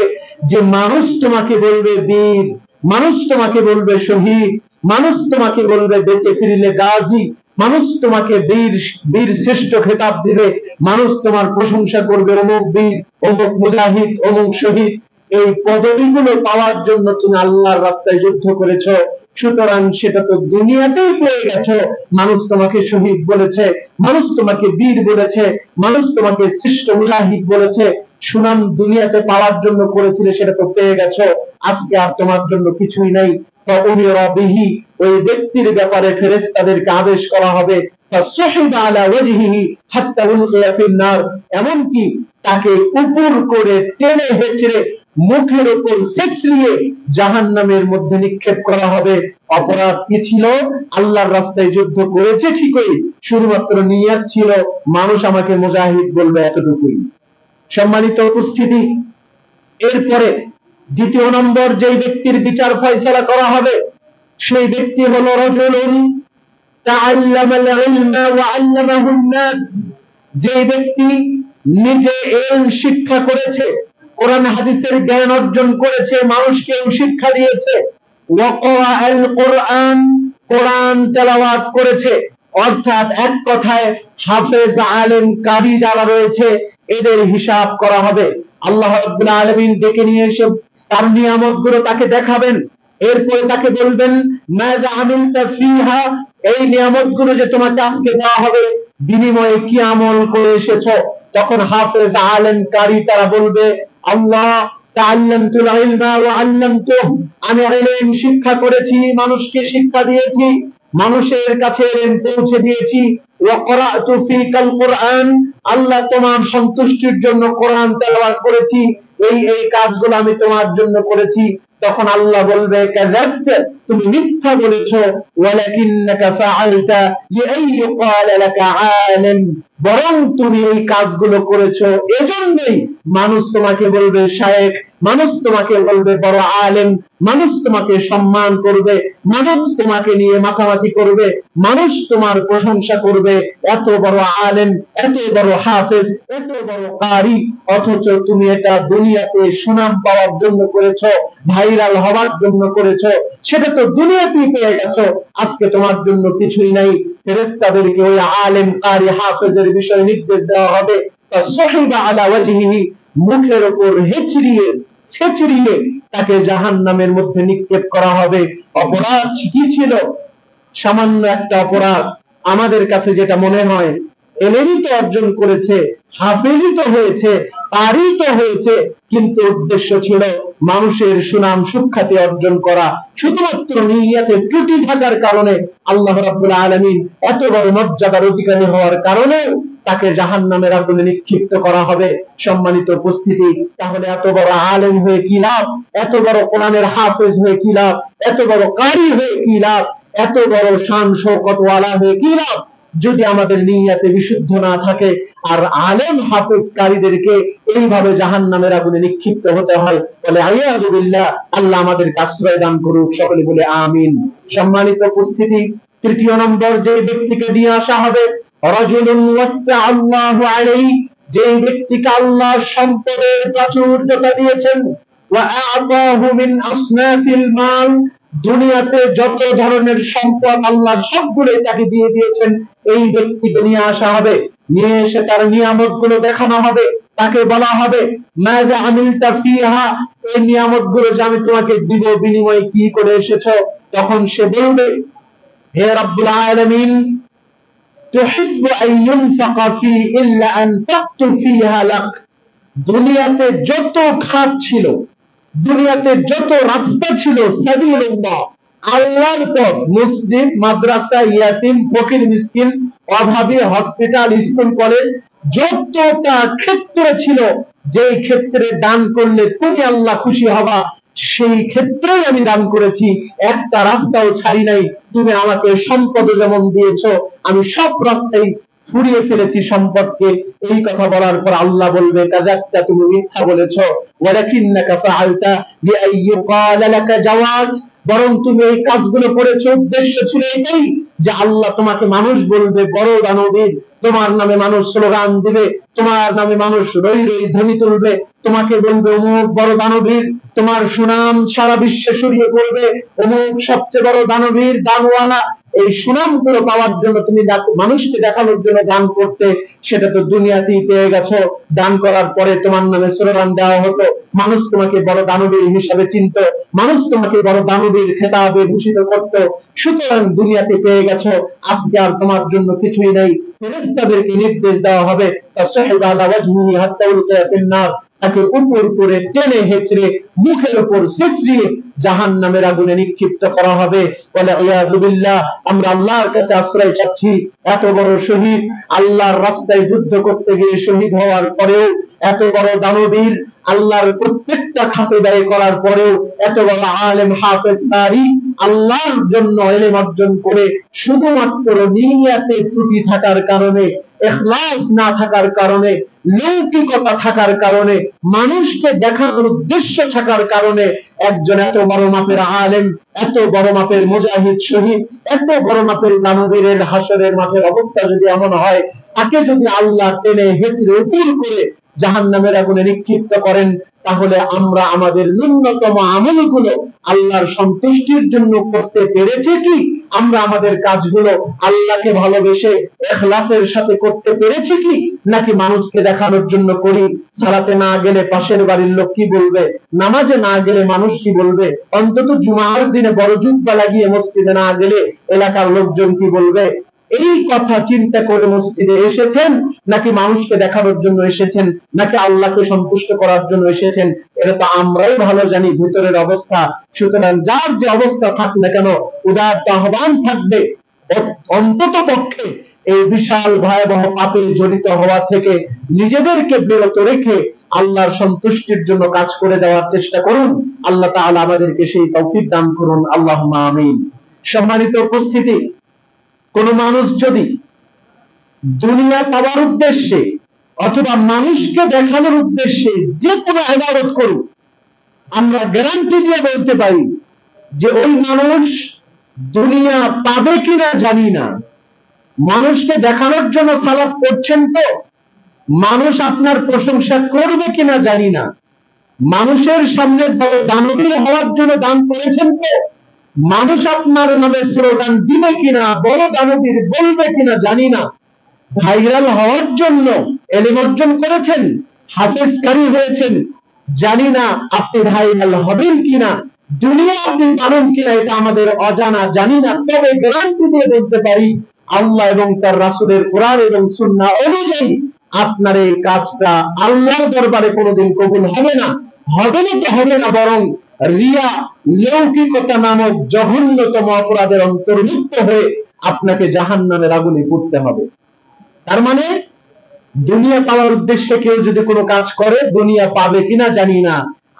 যে মানুষ তোমাকে বলবে বীর, মানুষ তোমাকে বলবে শহীদ, মানুষ তোমাকে বলবে বেঁচে ফিরলে গাজী, মানুষ তোমাকে বীর বীর শ্রেষ্ঠ খেতাব দিবে, মানুষ তোমার প্রশংসা করবে অমুক বীর, অমুক মুজাহিদ, অমুক শহীদ। এই পদবিগুলো পাওয়ার জন্য তুমি আল্লাহর রাস্তায় যুদ্ধ করেছো। সুতরাং সেটা তো দুনিয়াতেই পেয়ে গেছো। মানুষ তোমাকে শহীদ বলেছে, মানুষ তোমাকে বীর বলেছে, মানুষ তোমাকে শ্রেষ্ঠ মুজাহিদ বলেছে। সুনাম দুনিয়াতে পাওয়ার জন্য করেছিলে, সেটা তো পেয়ে গেছো। আজকে আর তোমার জন্য কিছুই নাই। ফাউমিরা বিহি, ওই ব্যক্তির ব্যাপারে ফেরেশতাদেরকে আদেশ করা হবে, ফাসুহিবা আলা ওয়াজহিহি হাত্তা উলকিয়া ফিন নার, এমনকি তাকে উপর করে টেনে হেঁচড়ে মুখের উপর ছেঁচড়িয়ে জাহান্নামের মধ্যে নিক্ষেপ করা হবে। অপরাধ কি ছিল? আল্লাহর রাস্তায় যুদ্ধ করেছে ঠিকই, শুধুমাত্র নিয়ত ছিল মানুষ আমাকে মুজাহিদ বলবে, এতটুকুই। সম্মানিত উপস্থিতি, এরপরে দ্বিতীয় নম্বর যেই ব্যক্তির বিচার ফয়সালা করা হবে, সেই ব্যক্তি হলো রাজুলুন তাআল্লামাল ইলমা ওয়া আল্লামাহুন নাস, যে ব্যক্তি নিজে ইলম শিক্ষা করেছে, কোরআন হাদিসের জ্ঞান অর্জন করেছে, মানুষকেও শিক্ষা দিয়েছে, ওয়া ক্বারাআল কুরআন, কোরআন তেলাওয়াত করেছে। অর্থাৎ এক কথায় হাফেজ, আলেম, কারি যারা রয়েছে এদের হিসাব করা হবে। আল্লাহ রাব্বুল আলামিন ডেকে নিয়ে এসে তার নিয়ামতগুলো তাকে দেখাবেন। এরপরে তাকে বলবেন, মাযা আমিলতা ফিহা, এই নিয়ামতগুলো যে তোমাকে আজকে দেওয়া হবে বিনিময়ে কি আমল করে এসেছো? তখন হাফেজ, আলেম, কারি তারা বলবে, আল্লাহ তাআল্লামতুল ইলমা ওয়া আল্লামতুহু, আমি ইলম শিক্ষা করেছি, মানুষকে শিক্ষা দিয়েছি, মানুষের কাছে ইলম পৌঁছে দিয়েছি, ওয়া ক্বরাতু ফিকাল কুরআন, আল্লাহ তোমার সন্তুষ্টির জন্য কোরআন তেলাওয়াত করেছি, এই এই কাজগুলো আমি তোমার জন্য করেছি। তখন আল্লাহ বলবে কাযাবতা, তুমি মিথ্যা বলেছো, ওয়ালাকিন্নাকা ফাআলতা লিআইয়ুকাল লাকা আলিম, বরং তুমি এই কাজগুলো করেছো এজন্যই মানুষ তোমাকে বলবে শায়েখ, মানুষ তোমাকে বলবে বড় আলেম, মানুষ তোমাকে সম্মান করবে, মানুষ তোমাকে নিয়ে মাথামাতি করবে, মানুষ তোমার প্রশংসা করবে, এত বড় আলেম, এত বড় হাফেজ, এত বড় কারি, অথচ তুমি এটা দুনিয়াতে সুনাম পাওয়ার জন্য করেছো, ভাইরাল হওয়ার জন্য করেছো, সেটা তো দুনিয়াতেই পেয়ে গেছো, আজকে তোমার জন্য কিছুই নাই। ফেরেশতাদেরকে ওই আলেম কারি হাফেজের বিষয়ে নির্দেশ দেওয়া হবে, ফাসহিবা আলা ওয়াজহিহি, মুখের উপর হেঁচড়িয়ে ছেঁচড়িয়ে তাকে জাহান্নামের মধ্যে নিক্ষেপ করা হবে। অপরাধ কি ছিল? সামান্য একটা অপরাধ। আমাদের কাছে যেটা মনে হয় এলেরই তো অর্জন করেছে, হাফেজই তো হয়েছে, তারই তো হয়েছে, কিন্তু উদ্দেশ্য ছিল মানুষের সুনাম সুখ্যাতি অর্জন করা। শুধুমাত্র নিয়তে ত্রুটি থাকার কারণে আল্লাহ রাব্বুল আলামিন এত বড় মর্যাদার অধিকারী হওয়ার কারণে তাকে জাহান্নামের আগুনে নিক্ষিপ্ত করা হবে। সম্মানিত উপস্থিতি, তাহলে এত বড় আলেম হয়ে কি লাভ? এত বড় কোরআনের হাফেজ হয়ে কি লাভ? এত বড় কারি হয়ে কি লাভ? এত বড় শান শওকত ওয়ালা হয়ে কি লাভ যদি আমাদের নিয়তে বিশুদ্ধ না থাকে? আর আলেম হাফেজ কারীদেরকে এইভাবে জাহান্নামের আগুনে নিক্ষিপ্ত হতে হয়। বলে আইয়াযু বিল্লাহ, আল্লাহ আমাদেরকে আশ্রয় দান করুক, সকলে বলে আমিন। সম্মানিত উপস্থিতি, তৃতীয় নম্বর যে ব্যক্তিকে নিয়ে আসা হবে, রাজুলুন ওয়াসা আল্লাহু আলাইহি, যে ব্যক্তিকে আল্লাহ সম্পদের প্রাচুর্যতা দিয়েছেন, ওয়া আ'তাহু মিন আসনাফিল মাল, দুনিয়াতে যত ধরনের সম্পদ আল্লাহ সবগুলোই তাকে দিয়ে দিয়েছেন, এই ব্যক্তিকে নিয়ে আসা হবে। নিয়ে এসে তার নিয়ামত গুলো দেখানো হবে, তাকে বলা হবে মাযা আমিলতা ফিহা, এই নিয়ামত গুলো যে আমি তোমাকে দিব, বিনিময়ে কি করে এসেছো? তখন সে বলবে, হে রাব্বুল আলামিন, তুহিব্বু আন ইউনফাকা ফি ইল্লা আন তাকতু ফিহা লাক, দুনিয়াতে যত খাত ছিল, দুনিয়াতে যত রাস্তা ছিল, সাবিলুল্লাহ, আল্লাহর পথ, মসজিদ, মাদ্রাসা, ইয়াতিম, ফকির, মিসকিন, অভাবী, হসপিটাল, স্কুল, কলেজ, যতটা ক্ষেত্র ছিল, যেই ক্ষেত্রে দান করলে তুমি আল্লাহ খুশি হবা, সেই ক্ষেত্রে আমি দান করেছি, একটা রাস্তাও ছাড়ি নাই। তুমি আমাকে সম্পদ যেমন দিয়েছো, আমি সব রাস্তায় ফুরিয়ে ফেলেছি সম্পদকে। এই কথা বলার পর আল্লাহ বলবে কাযাবতা, তুমি মিথ্যা বলেছো, ওয়ালাকিন্নাকা ফাআলতা লিআইয়ুকাল লাকা জাওয়াজ, বরং তুমি এই কাজগুলো করেছো উদ্দেশ্য ছিল এটাই যে আল্লাহ তোমাকে মানুষ বলবে বড় দানবীর, তোমার নামে মানুষ স্লোগান দিবে, তোমার নামে মানুষ রই রই ধ্বনি তুলবে, তোমাকে বলবে অমুক বড় দানবীর, তোমার সুনাম সারা বিশ্বে ছড়িয়ে পড়বে, অমুক সবচেয়ে বড় দানবীর, দানওয়ালা। এই সুনামগুলো পাওয়ার জন্য তুমি মানুষকে দেখানোর জন্য দান করতে, সেটা তো দুনিয়াতেই পেয়ে গেছো। দান করার পরে তোমার নামে স্লোগান দেওয়া হতো, মানুষ তোমাকে বড় দানবীর হিসাবে চিনত, মানুষ তোমাকে বড় দানবীর খেতাবে ভূষিত করত। সুতরাং দুনিয়াতে পেয়ে গেছো, আজকে আর তোমার জন্য কিছুই নেই। ফেরেশতাদেরকে নির্দেশ দেওয়া হবে, তাসহিবা আলা ওয়াজহিহি হাত্তা উলকিয়া ফিন নার, তাকে উপর উপরে টেনে হেঁচড়ে মুখের উপর ছেঁচড়িয়ে জাহান্নামের আগুনে নিক্ষিপ্ত করা হবে। বলে ইয়াযু বিল্লাহ, আমরা আল্লাহর কাছে আশ্রয় চাচ্ছি। এত বড় শহীদ, আল্লাহর রাস্তায় যুদ্ধ করতে গিয়ে শহীদ হওয়ার পরেও, এত বড় দানবীর, আল্লাহর প্রত্যেকটা খাতে ব্যয় করার পরেও, এত বড় আলেম হাফেজ কারি, আল্লাহর জন্য ইলম অর্জন করে শুধুমাত্র নিয়তে ত্রুটি থাকার কারণে, ইখলাস না থাকার কারণে, লৌকিকতা থাকার কারণে, মানুষকে দেখানোর উদ্দেশ্য থাকার কারণে, একজন এত বড় মাপের আলেম, এত বড় মাপের মুজাহিদ শহীদ, এত বড় মাপের দানবীরের হাসরের মাঠের অবস্থা যদি এমন হয়, তাকে যদি আল্লাহ টেনে হেঁচড়ে উপুর করে জাহান্নামের আগুনে নিক্ষিপ্ত করেন, তাহলে আমরা আমাদের ন্যূনতম আমলগুলো আল্লাহর সন্তুষ্টির জন্য করতে পেরেছি কি? আমরা আমাদের কাজগুলো আল্লাহকে ভালোবেসে ইখলাসের সাথে করতে পেরেছি কি? নাকি মানুষকে দেখানোর জন্য করি? সালাতে না গেলে পাশের বাড়ির লোক কি বলবে? নামাজে না গেলে মানুষ কি বলবে? অন্তত জুমার দিনে বড় জুব্বা লাগিয়ে মসজিদে না গেলে এলাকার লোকজন কি বলবে? এই কথা চিন্তা করে মসজিদে এসেছেন, নাকি মানুষকে দেখানোর জন্য এসেছেন, নাকি আল্লাহকে সন্তুষ্ট করার জন্য এসেছেন? এটা তো আমরাই ভালো জানি ভিতরের অবস্থা। সুতরাং যার যে অবস্থা থাক না কেন, উদাত্ত আহ্বান থাকবে অন্তত পক্ষে এই বিশাল ভয়াবহ পাপে জড়িত হওয়া থেকে নিজেদেরকে বিরত রেখে আল্লাহর সন্তুষ্টির জন্য কাজ করে যাওয়ার চেষ্টা করুন। আল্লাহ তাআলা আমাদেরকে সেই তৌফিক দান করুন, আল্লাহুম্মা আমিন। সম্মানিত উপস্থিতি, কোন মানুষ যদি দুনিয়া পাওয়ার উদ্দেশ্যে অথবা মানুষকে দেখানোর উদ্দেশ্যে যে কোনো ইবাদত করুক, আমরা গ্যারান্টি দিয়ে বলতে পারি যে ওই মানুষ দুনিয়া পাবে কিনা জানি না। মানুষকে দেখানোর জন্য সালাত করছেন তো, মানুষ আপনার প্রশংসা করবে কিনা জানি না। মানুষের সামনে দানবীর হওয়ার জন্য দান করেছেন তো, মানুষ আপনার নামে স্লোগান দিবে কিনা, বড় দানবীর বলবে কিনা জানি না। ভাইরাল হওয়ার জন্য এলিম অর্জন করেছেন, হাফেজকারী হয়েছেন, জানি না আপনি ভাইরাল হবেন কিনা, দুনিয়া আপনি পাবেন কিনা এটা আমাদের অজানা, জানি না। তবে গ্যারান্টি দিয়ে বলতে পারি আল্লাহ এবং তার রাসূলের কোরআন এবং সুন্নাহ অনুযায়ী আপনার এই কাজটা আল্লাহর দরবারে কোনোদিন কবুল হবে না। হবে না তো হবে না, বরং রিয়া, লৌকিকতা নামক জঘন্যতম অপরাধের অন্তর্ভুক্ত হয়ে আপনাকে জাহান্নামের আগুনে পুড়তে হবে। তার মানে দুনিয়া পাওয়ার উদ্দেশ্যে কেউ যদি কোনো কাজ করে, দুনিয়া পাবে কিনা জানি না,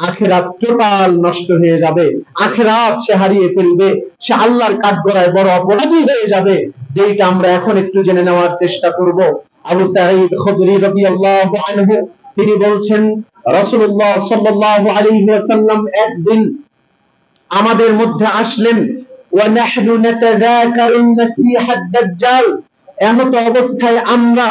আখিরাত টোটাল নষ্ট হয়ে যাবে, আখিরাত সে হারিয়ে ফেলবে, সে আল্লাহর কাঠগড়ায় বড় অপরাধী হয়ে যাবে। যেটা আমরা এখন একটু জেনে নেওয়ার চেষ্টা করব। আবু সাঈদ খুদরি রাদিয়াল্লাহু আনহু তিনি বলছেন, রাসূলুল্লাহ সাল্লাল্লাহু আলাইহি ওয়াসাল্লাম একদিন আমাদের মধ্যে আসলেন, ওয়া নাহনু নাতাযাকারু নাসিহাদ দাজ্জাল, এমত অবস্থায় আমরা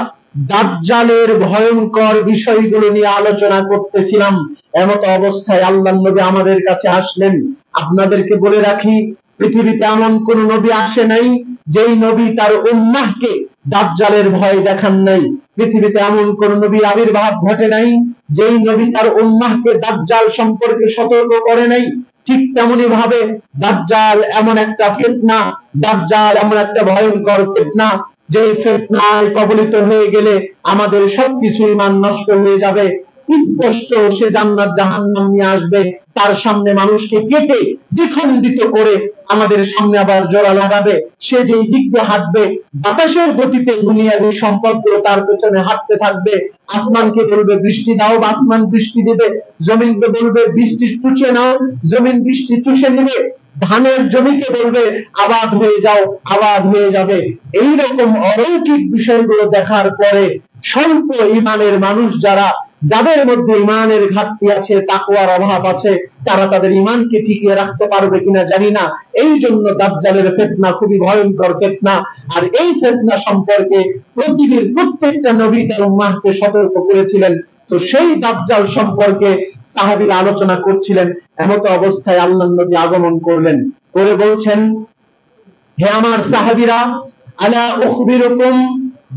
দাজ্জালের ভয়ঙ্কর বিষয়গুলো নিয়ে আলোচনা করতেছিলাম। এমত অবস্থায় আল্লাহর নবী আমাদের কাছে আসলেন। আপনাদেরকে বলে রাখি, পৃথিবীতে এমন কোন নবী আসে নাই যেই নবী তার উম্মাহকে দাজ্জালের ভয় দেখান নাই। পৃথিবীতে এমন কোন নবীর আবির্ভাব ঘটে নাই যেই নবী তার উম্মাহকে দাজ্জাল সম্পর্কে সতর্ক করে নাই। ঠিক তেমনি ভাবে দাজ্জাল এমন একটা ফিতনা, দাজ্জাল এমন একটা ভয়ঙ্কর ফিতনা, যে ফিতনায় কবলিত হয়ে গেলে আমাদের সবকিছু ঈমান নষ্ট হয়ে যাবে। স্পষ্ট সে জান্নাত জাহান্নাম নিয়ে আসবে, তার সামনে মানুষকে কেটে দ্বিখণ্ডিত করে আমাদের সামনে আবার জোড়া লাগাবে। সে যেই দিক দিয়ে হাঁটবে, বাতাসের গতিতে দুনিয়ার সম্পদগুলো তার পেছনে হাঁটতে থাকবে। আসমানকে বলবে বৃষ্টি দাও, আসমান বৃষ্টি দিবে। জমিনকে বলবে বৃষ্টি চুষে নাও, জমিন বৃষ্টি চুষে নিবে। ধানের জমিকে বলবে আবাদ হয়ে যাও, আবাদ হয়ে যাবে। এইরকম অলৌকিক বিষয়গুলো দেখার পরে স্বল্প ঈমানের মানুষ যারা, যাদের মধ্যে ঈমানের ঘাটতি আছে, তাকওয়ার অভাব আছে, তারা তাদের ঈমানকে টিকিয়ে রাখতে পারবে কিনা জানি না। এই জন্য দাজ্জালের ফিতনা খুবই ভয়ঙ্কর ফিতনা। আর এই ফিতনা সম্পর্কে পৃথিবীর প্রত্যেকটা নবী তার উম্মাহকে সতর্ক করেছিলেন। তো সেই দাজ্জাল সম্পর্কে সাহাবীরা আলোচনা করছিলেন। এমত অবস্থায় আল্লাহর নবী আগমন করলেন, করে বলছেন, হে আমার সাহাবীরা, আলা উখবিরুকুম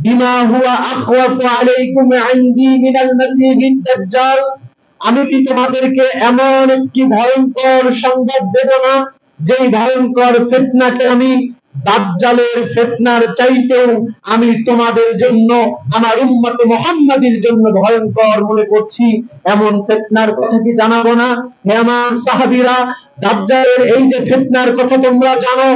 বিমা হুয়া আখওয়াফু আলাইকুম ইনদি মিনাল মাসিহিদ দাজ্জাল, আমি কি তোমাদেরকে এমন একটি ভয়ঙ্কর সংবাদ দেব না, যেই ভয়ঙ্কর ফিতনাকে আমি দাজ্জালের ফিতনার চাইতেও আমি তোমাদের জন্য, আমার উম্মত মুহাম্মাদীর জন্য ভয়ঙ্কর মনে করছি। এমন ফিতনার কথা কি জানাবো না? হে আমার সাহাবীরা, দাজ্জালের এই যে ফিতনার কথা তোমরা জানো,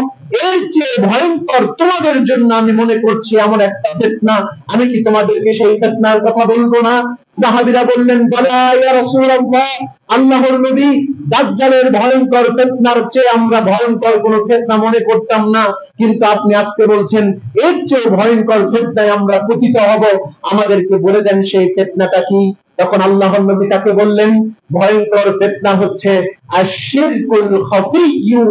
এর চেয়ে ভয়ঙ্কর তোমাদের জন্য আমি মনে করছি এমন একটা ফিতনা, আমি কি তোমাদেরকে সেই ফিতনার কথা বলবো না? সাহাবীরা বললেন, বালা ইয়া রাসূলুল্লাহ, আল্লাহর নবী, দাজ্জালের ভয়ঙ্কর ফিতনার চেয়ে আমরা ভয়ঙ্কর কোন ফিতনা মনে করতাম না, কিন্তু আপনি আজকে বলছেন এর চেয়ে ভয়ঙ্কর ফিতনায় আমরা পতিত হব, আমাদেরকে বলে দেন সেই ফিতনাটা কি? তখন আল্লাহর নবী তাকে বললেন, ভয়ঙ্কর ফিতনা হচ্ছে আশ-শিরকুল খাফিয়্যু,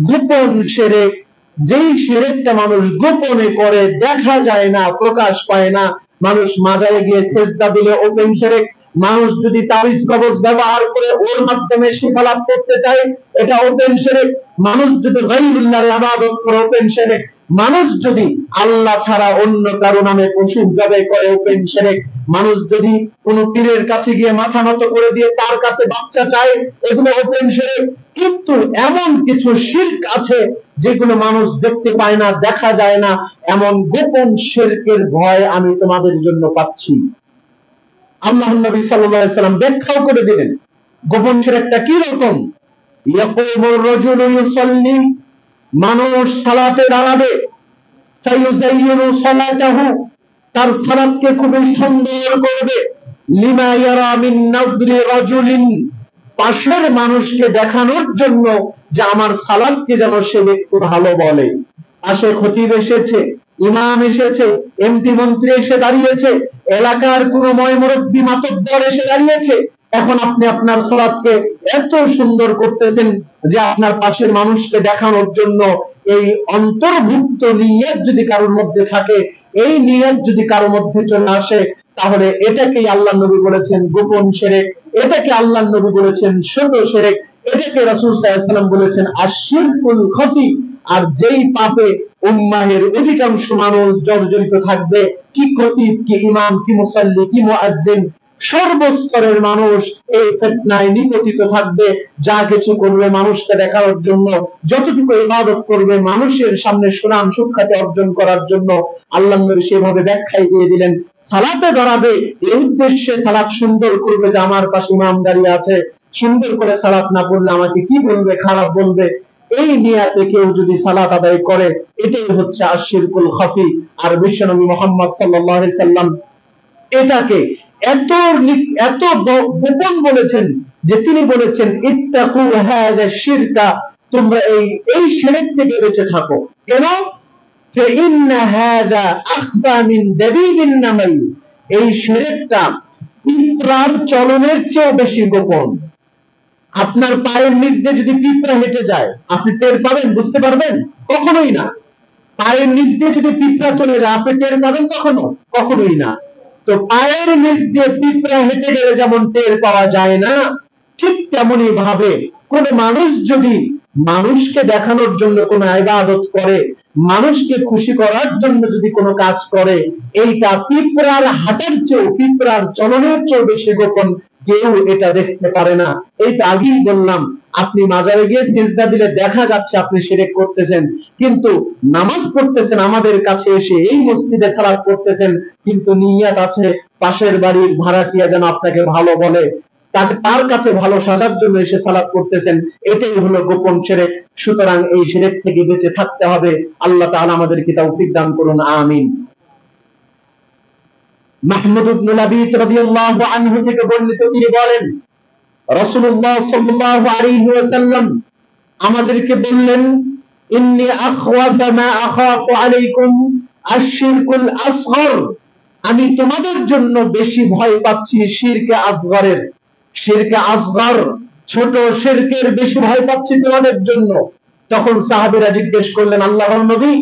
গোপন শিরক। যেই শিরকটা মানুষ গোপনে করে, দেখা যায় না, প্রকাশ পায় না। মানুষ মাজারে গিয়ে সেজদা দিলে ওপেন শিরক, মানুষ যদি তাবিজ কবজ ব্যবহার করে ওর মাধ্যমে শিফা লাভ করতে চায়, এটা ওপেন শিরক। মানুষ যদি গায়রুল্লাহর ইবাদত করে, ওপেন শিরক। মানুষ যদি আল্লাহ ছাড়া অন্য কারো নামে পশু জবাই করে, ওপেন শিরক। মানুষ যদি কোন পীরের কাছে গিয়ে মাথা নত করে দিয়ে তার কাছে বাচ্চা চায়, এগুলো ওপেন শিরক। কিন্তু এমন কিছু শিরক আছে যেগুলো মানুষ দেখতে পায় না, দেখা যায় না, এমন গোপন শিরকের ভয় আমি তোমাদের জন্য পাচ্ছি। আল্লাহর নবী সাল্লাল্লাহু আলাইহি সাল্লাম ব্যাখ্যাও করে দিলেন গোপন শিরকটা কি রকম। ইয়াকুমুর রাজুলু ইউসাল্লি, মানুষ সালাতে দাঁড়াবে, ফায়ুযায়্যিনু সালাতাহু, তার সালাতকে খুবই সুন্দর করবে, লিমা ইয়ারা মিন নাযরি রাজুলিন, পাশের মানুষকে দেখানোর জন্য যে আমার সালাতকে যেন সে ব্যক্তি ভালো বলে। পাশে খতিব এসেছে, ইমাম এসেছে, এমপি মন্ত্রী এসে দাঁড়িয়েছে, এলাকার কোন ময়মুরব্বি মাতব্বর এসে দাঁড়িয়েছে, এখন আপনি আপনার সালাতকে এত সুন্দর করতেছেন যে আপনার পাশের মানুষকে দেখানোর জন্য। এই অন্তর্ভুক্ত নিয়ত যদি কারোর মধ্যে থাকে, এই নিয়ত যদি কারোর মধ্যে চলে আসে, তাহলে এটাকেই আল্লাহ নবী বলেছেন গোপন শিরক, এটাকে আল্লাহ নবী বলেছেন ছোট শিরক, এটাকে রাসূল সাল্লাল্লাহু আলাইহি ওয়াসাল্লাম বলেছেন আশ-শিরকুল খাফি। আর যেই পাপে উম্মাহের অধিকাংশ মানুষ জর্জরিত থাকবে, কি খতিব, কি ইমাম, কি মুসাল্লি, কি মুয়াজ্জিন, সর্বস্তরের মানুষ এই ফিতনায় নিপতিত থাকবে। যা কিছু করবে মানুষকে দেখানোর জন্য, যতটুকু ইবাদত করবে মানুষের সামনে সুনাম সুখ্যাতি অর্জন করার জন্য। আল্লাহ নবী সেভাবে ব্যাখ্যাই দিয়ে দিলেন, সালাতে দাঁড়াবে এই উদ্দেশ্যে সালাত সুন্দর করবে যে আমার পাশে ইমাম দাঁড়িয়ে আছে, সুন্দর করে সালাত না পড়লে আমাকে কি বলবে, খারাপ বলবে। এই নিয়াতে কেউ যদি সালাত আদায় করে, এটাই হচ্ছে আশ-শিরকুল খাফি। আর বিশ্বনবী মুহাম্মদ সাল্লাল্লাহু আলাইহি সাল্লাম এটাকে এত গোপন বলেছেন যে তিনি বলেছেন ইত্তাকু হাযা শিরকা, তোমরা এই শিরক থেকে বেঁচে থাকো। কেন? ফাইন্না হাযা আখফা মিন দাবিবিন নামাল, এই শিরকটা পিঁপড়ার চলনের চেয়ে বেশি গোপন। আপনার পায়ের নিচ দিয়ে যদি পিঁপড়া হেঁটে যায়, আপনি টের পাবেন, বুঝতে পারবেন? কখনোই না। পায়ের নিচ দিয়ে যদি পিঁপড়া চলে যায়, আপনি টের পাবেন কখনো? কখনোই না। তো পায়ের নিচ দিয়ে পিঁপড়া হেঁটে গেলে যেমন টের পাওয়া যায় না, ঠিক তেমনি ভাবে কোন মানুষ যদি মানুষকে দেখানোর জন্য কোন ইবাদত করে, মানুষকে খুশি করার জন্য যদি কোনো কাজ করে, এইটা পিঁপড়ার হাঁটার চেয়েও, পিঁপড়ার চলনের চেয়েও বেশি গোপন, কেউ এটা দেখতে পারে না। এইটা আগেই বললাম, আপনি মাজারে গিয়ে সিজদা দিলে দেখা যাচ্ছে আপনি শিরক করতেছেন, কিন্তু নামাজ পড়তেছেন আমাদের কাছে এসে, এই মসজিদে সালাত করতেছেন, কিন্তু নিয়ত আছে পাশের বাড়ির ভাড়াটিয়া যেন আপনাকে ভালো বলে, তার কাছে ভালো সাজার জন্য এসে সালাত করতেছেন, এটাই হলো গোপন শিরক। সুতরাং এই শিরক থেকে বেঁচে থাকতে হবে। আল্লাহ তাআলা আমাদেরকে তৌফিক দান করুন, আমিন। মাহমুদ ইবনে লাবিদ রাদিয়াল্লাহু আনহু থেকে বর্ণিত, তিনি বলেন রাসূলুল্লাহ সাল্লাল্লাহু আলাইহি ওয়াসাল্লাম আমাদেরকে বললেন, ইন্নী আখওয়াফা মা আখাফু আলাইকুম আশ-শিরকুল আসগর, আমি তোমাদের জন্য বেশি ভয় পাচ্ছি শিরকে আসগরের। শিরকে আসগর, ছোট শিরকের বেশি ভয় পাচ্ছি তোমাদের জন্য। তখন সাহাবীরা জিজ্ঞেস করলেন, আল্লাহর নবী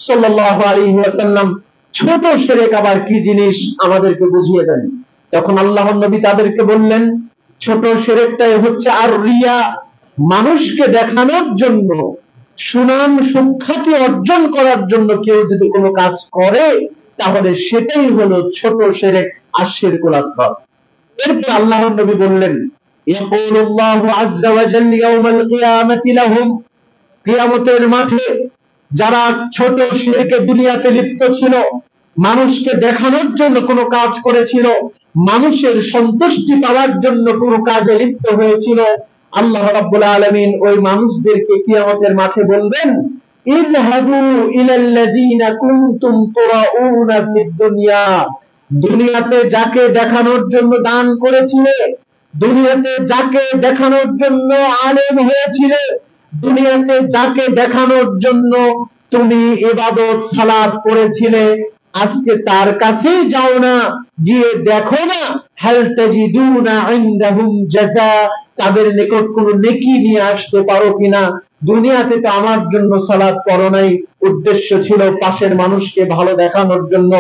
সাল্লাল্লাহু আলাইহি ওয়াসাল্লাম, ছোট শিরক আবার কি জিনিস, আমাদেরকে বুঝিয়ে দেন। তখন আল্লাহর নবী তাদেরকে বললেন, ছোট শিরকটাই হচ্ছে আর রিয়া, মানুষকে দেখানোর জন্য, সুনাম সুখ্যাতি অর্জন করার জন্য কেউ যদি কোনো কাজ করে, তাহলে সেটাই হলো ছোট শিরক, আশ-শিরকুল আসগর। এরপর আল্লাহর নবী বললেন, ইয়াকুলুল্লাহু আযজা ওয়া জাল্লা ইয়াউমাল কিয়ামাতি লাহুম, কিয়ামতের মাঠে যারা ছোট শিরকে দুনিয়াতে লিপ্ত ছিল, মানুষকে দেখানোর জন্য কোনো কাজ করেছিল, মানুষের সন্তুষ্টি পাওয়ার জন্য কোনো কাজে লিপ্ত হয়েছিল, আল্লাহ রাব্বুল আলামিন ওই মানুষদেরকে কিয়ামতের মাঠে বলবেন, ইযহাবু ইলাল্লাযীনা কুনতুম তুরাউনা ফিদ দুনিয়া, দুনিয়াতে যাকে দেখানোর জন্য দান করেছিলে, দুনিয়াতে যাকে দেখানোর জন্য আলেম হয়েছিলে, দুনিয়াতে যাকে দেখানোর জন্য তুমি ইবাদত সালাত করেছিলে, আজকে তার কাছেই যাও না, গিয়ে দেখো না হাল তাজিদুনা ইনদাহুম জাযা, তাদের নিকট কোনো নেকি নিয়ে আসতে পারো কিনা। দুনিয়াতে তো আমার জন্য সালাত করো নাই, উদ্দেশ্য ছিল পাশের মানুষকে ভালো দেখানোর জন্য,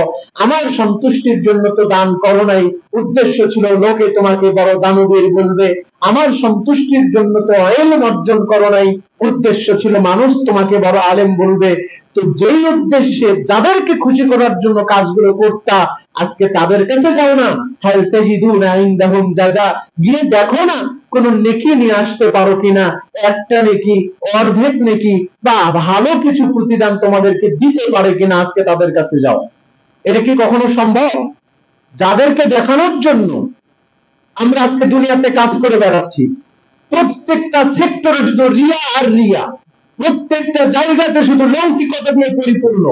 আমার সন্তুষ্টির জন্য তো দান করো নাই, উদ্দেশ্য ছিল লোকে তোমাকে বড় দানবীর বলবে, আমার সন্তুষ্টির জন্য তো ইলম অর্জন করো নাই, উদ্দেশ্য ছিল মানুষ তোমাকে বড় আলেম বলবে। তো যেই উদ্দেশ্যে যাদেরকে খুশি করার জন্য কাজগুলো করতা, আজকে তাদের কাছে যাও না, হাল তাজিদুনা ইনদাহুম জাযা, গিয়ে দেখো না কোন নেকি নিয়ে আসতে পারো কিনা, একটা নেকি, অর্ধেক নেকি বা ভালো কিছু প্রতিদান তোমাদেরকে দিতে পারে কিনা, আজকে তাদের কাছে যাও। এটা কি কখনো সম্ভব? যাদেরকে দেখানোর জন্য আমরা আজকে দুনিয়াতে কাজ করে বেড়াচ্ছি, প্রত্যেকটা সেক্টরে শুধু রিয়া আর রিয়া, প্রত্যেকটা জায়গাতে শুধু লৌকিকতা দিয়ে পরিপূর্ণ।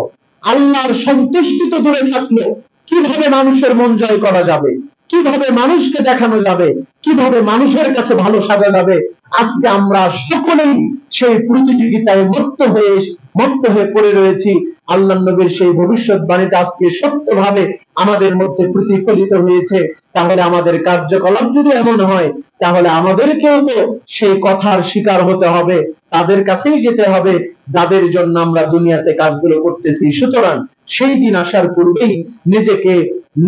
আল্লাহর সন্তুষ্টি তো দূরে থাকলো, কিভাবে মানুষের মন জয় করা যাবে, কিভাবে মানুষকে দেখানো যাবে, কিভাবে মানুষের কাছে ভালো সাজা যাবে, আজকে আমরা সকলেই সেই প্রতিযোগিতায় মত্ত হয়ে পড়ে রয়েছি। আল্লাহ নবীর সেই ভবিষ্যৎবাণীটা আজকে সত্যভাবে আমাদের মধ্যে প্রতিফলিত হয়েছে। তাহলে আমাদের কার্যকলাপ যদি এমন হয়, তাহলে আমাদেরকেও তো সেই কথার শিকার হতে হবে, তাদের কাছেই যেতে হবে যাদের জন্য আমরা দুনিয়াতে কাজগুলো করতেছি। সুতরাং সেই দিন আসার পূর্বেই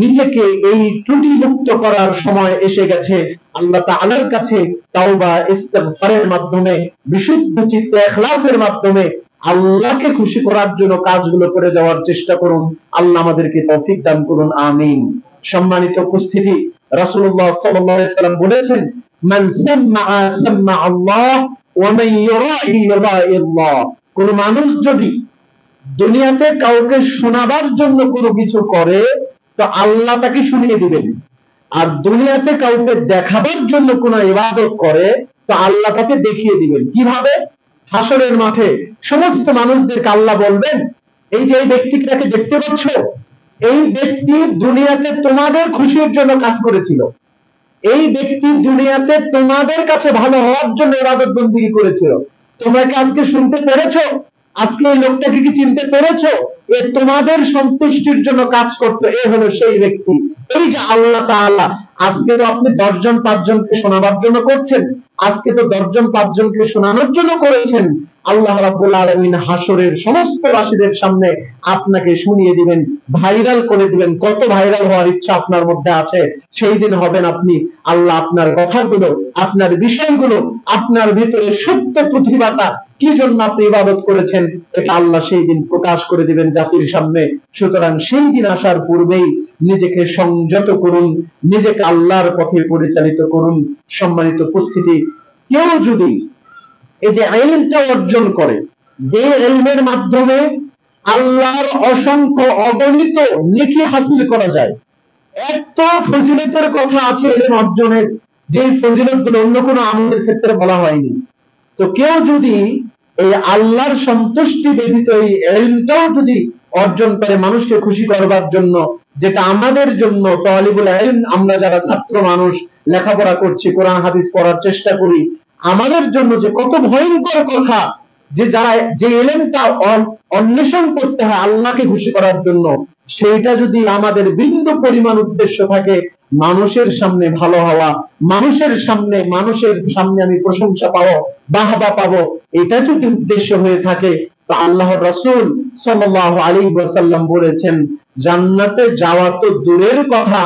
নিজেকে এই ত্রুটিমুক্ত করার সময় এসে গেছে। আল্লাহ তাআলার কাছে তাওবা ইস্তিগফারের মাধ্যমে, বিশুদ্ধ চিত্তে ইখলাসের মাধ্যমে আল্লাহকে খুশি করার জন্য কাজগুলো করে যাওয়ার চেষ্টা করুন। আল্লাহ আমাদেরকে তৌফিক দান করুন, আমিন। সম্মানিত উপস্থিতি, রাসূলুল্লাহ সাল্লাল্লাহু আলাইহি ওয়াসাল্লাম বলেছেন, মান সাম্মা সাম্মা আল্লাহ ওয়া মান ইউরাই ইউরাই আল্লাহ। কোন মানুষ যদি দুনিয়াতে কাউকে শোনাবার জন্য কোনো কিছু করে, তো আল্লাহ তাকে শুনিয়ে দিবেন। আর দুনিয়াতে কাউকে দেখাবার জন্য কোনো ইবাদত করে, তো আল্লাহ তাকে দেখিয়ে দিবেন। কিভাবে? হাসরের মাঠে সমস্ত মানুষদেরকে আল্লাহ বলবেন, এই যে এই ব্যক্তিটাকে দেখতে পাচ্ছ, এই ব্যক্তি দুনিয়াতে তোমাদের খুশির জন্য কাজ করেছিল, এই ব্যক্তি দুনিয়াতে তোমাদের কাছে ভালো হওয়ার জন্য ইবাদত বন্দেগী করেছিল। তোমরা কি আজকে শুনতে পেরেছো? আজকে এই লোকটাকে কি চিনতে পেরেছো? এ তোমাদের সন্তুষ্টির জন্য কাজ করতো, এ হলো সেই ব্যক্তি। এই যে আল্লাহ তাআলা, আজকে তো আপনি 10 জন 5 জনকে শোনাবার জন্য করছেন, আজকে তো 10 জন 5 জনকে শোনানোর জন্য করেছেন। আল্লাহ রাব্বুল আলামিন হাসরের সমস্ত রাশিদের সামনে আপনাকে শুনিয়ে দিবেন, ভাইরাল করে দিবেন। কত ভাইরাল হওয়ার ইচ্ছা আপনার মধ্যে আছে, সেই দিন হবেন আপনি। আল্লাহ আপনার কথাগুলো, আপনার বিষয়গুলো, আপনার ভিতরে সত্য প্রতিভাটা, কি জন্য আপনি ইবাদত করেছেন, এটা আল্লাহ সেই দিন প্রকাশ করে দিবেন জাতির সামনে। সুতরাং সেই দিন আসার পূর্বেই নিজেকে সংযত করুন, নিজেকে আল্লাহর পথে পরিচালিত করুন। সম্মানিত উপস্থিতি, কেউ যদি এই যে ইলমটা অর্জন করে, যে ইলমের মাধ্যমে আল্লাহর অসংখ্য অগণিত নেকি হাসিল করা যায়, এত ফজিলতের কথা আছে ইলম অর্জনের, যে ফজিলতগুলো অন্য কোনো আমলের ক্ষেত্রে বলা হয়নি। তো কেউ যদি এই আল্লাহর সন্তুষ্টি ব্যতীত এই ইলমটাও যদি অর্জন করে মানুষকে খুশি করবার জন্য, যেটা আমাদের জন্য তালিবুল ইলম, আমরা যারা ছাত্র মানুষ লেখাপড়া করছি, কোরআন হাদিস পড়ার চেষ্টা করি, আমাদের জন্য যে কত ভয়ঙ্কর কথা, যে যারা যে ইলমটা অন্বেষণ করতে হয় আল্লাহকে খুশি করার জন্য, সেইটা যদি আমাদের বিন্দু পরিমাণ উদ্দেশ্য থাকে মানুষের সামনে ভালো হওয়া, মানুষের সামনে আমি প্রশংসা পাবো, বাহবা পাবো, এটা যদি উদ্দেশ্য হয়ে থাকে, তো আল্লাহর রাসূল সাল্লাল্লাহু আলাইহি ওয়াসাল্লাম বলেছেন, জান্নাতে যাওয়া তো দূরের কথা,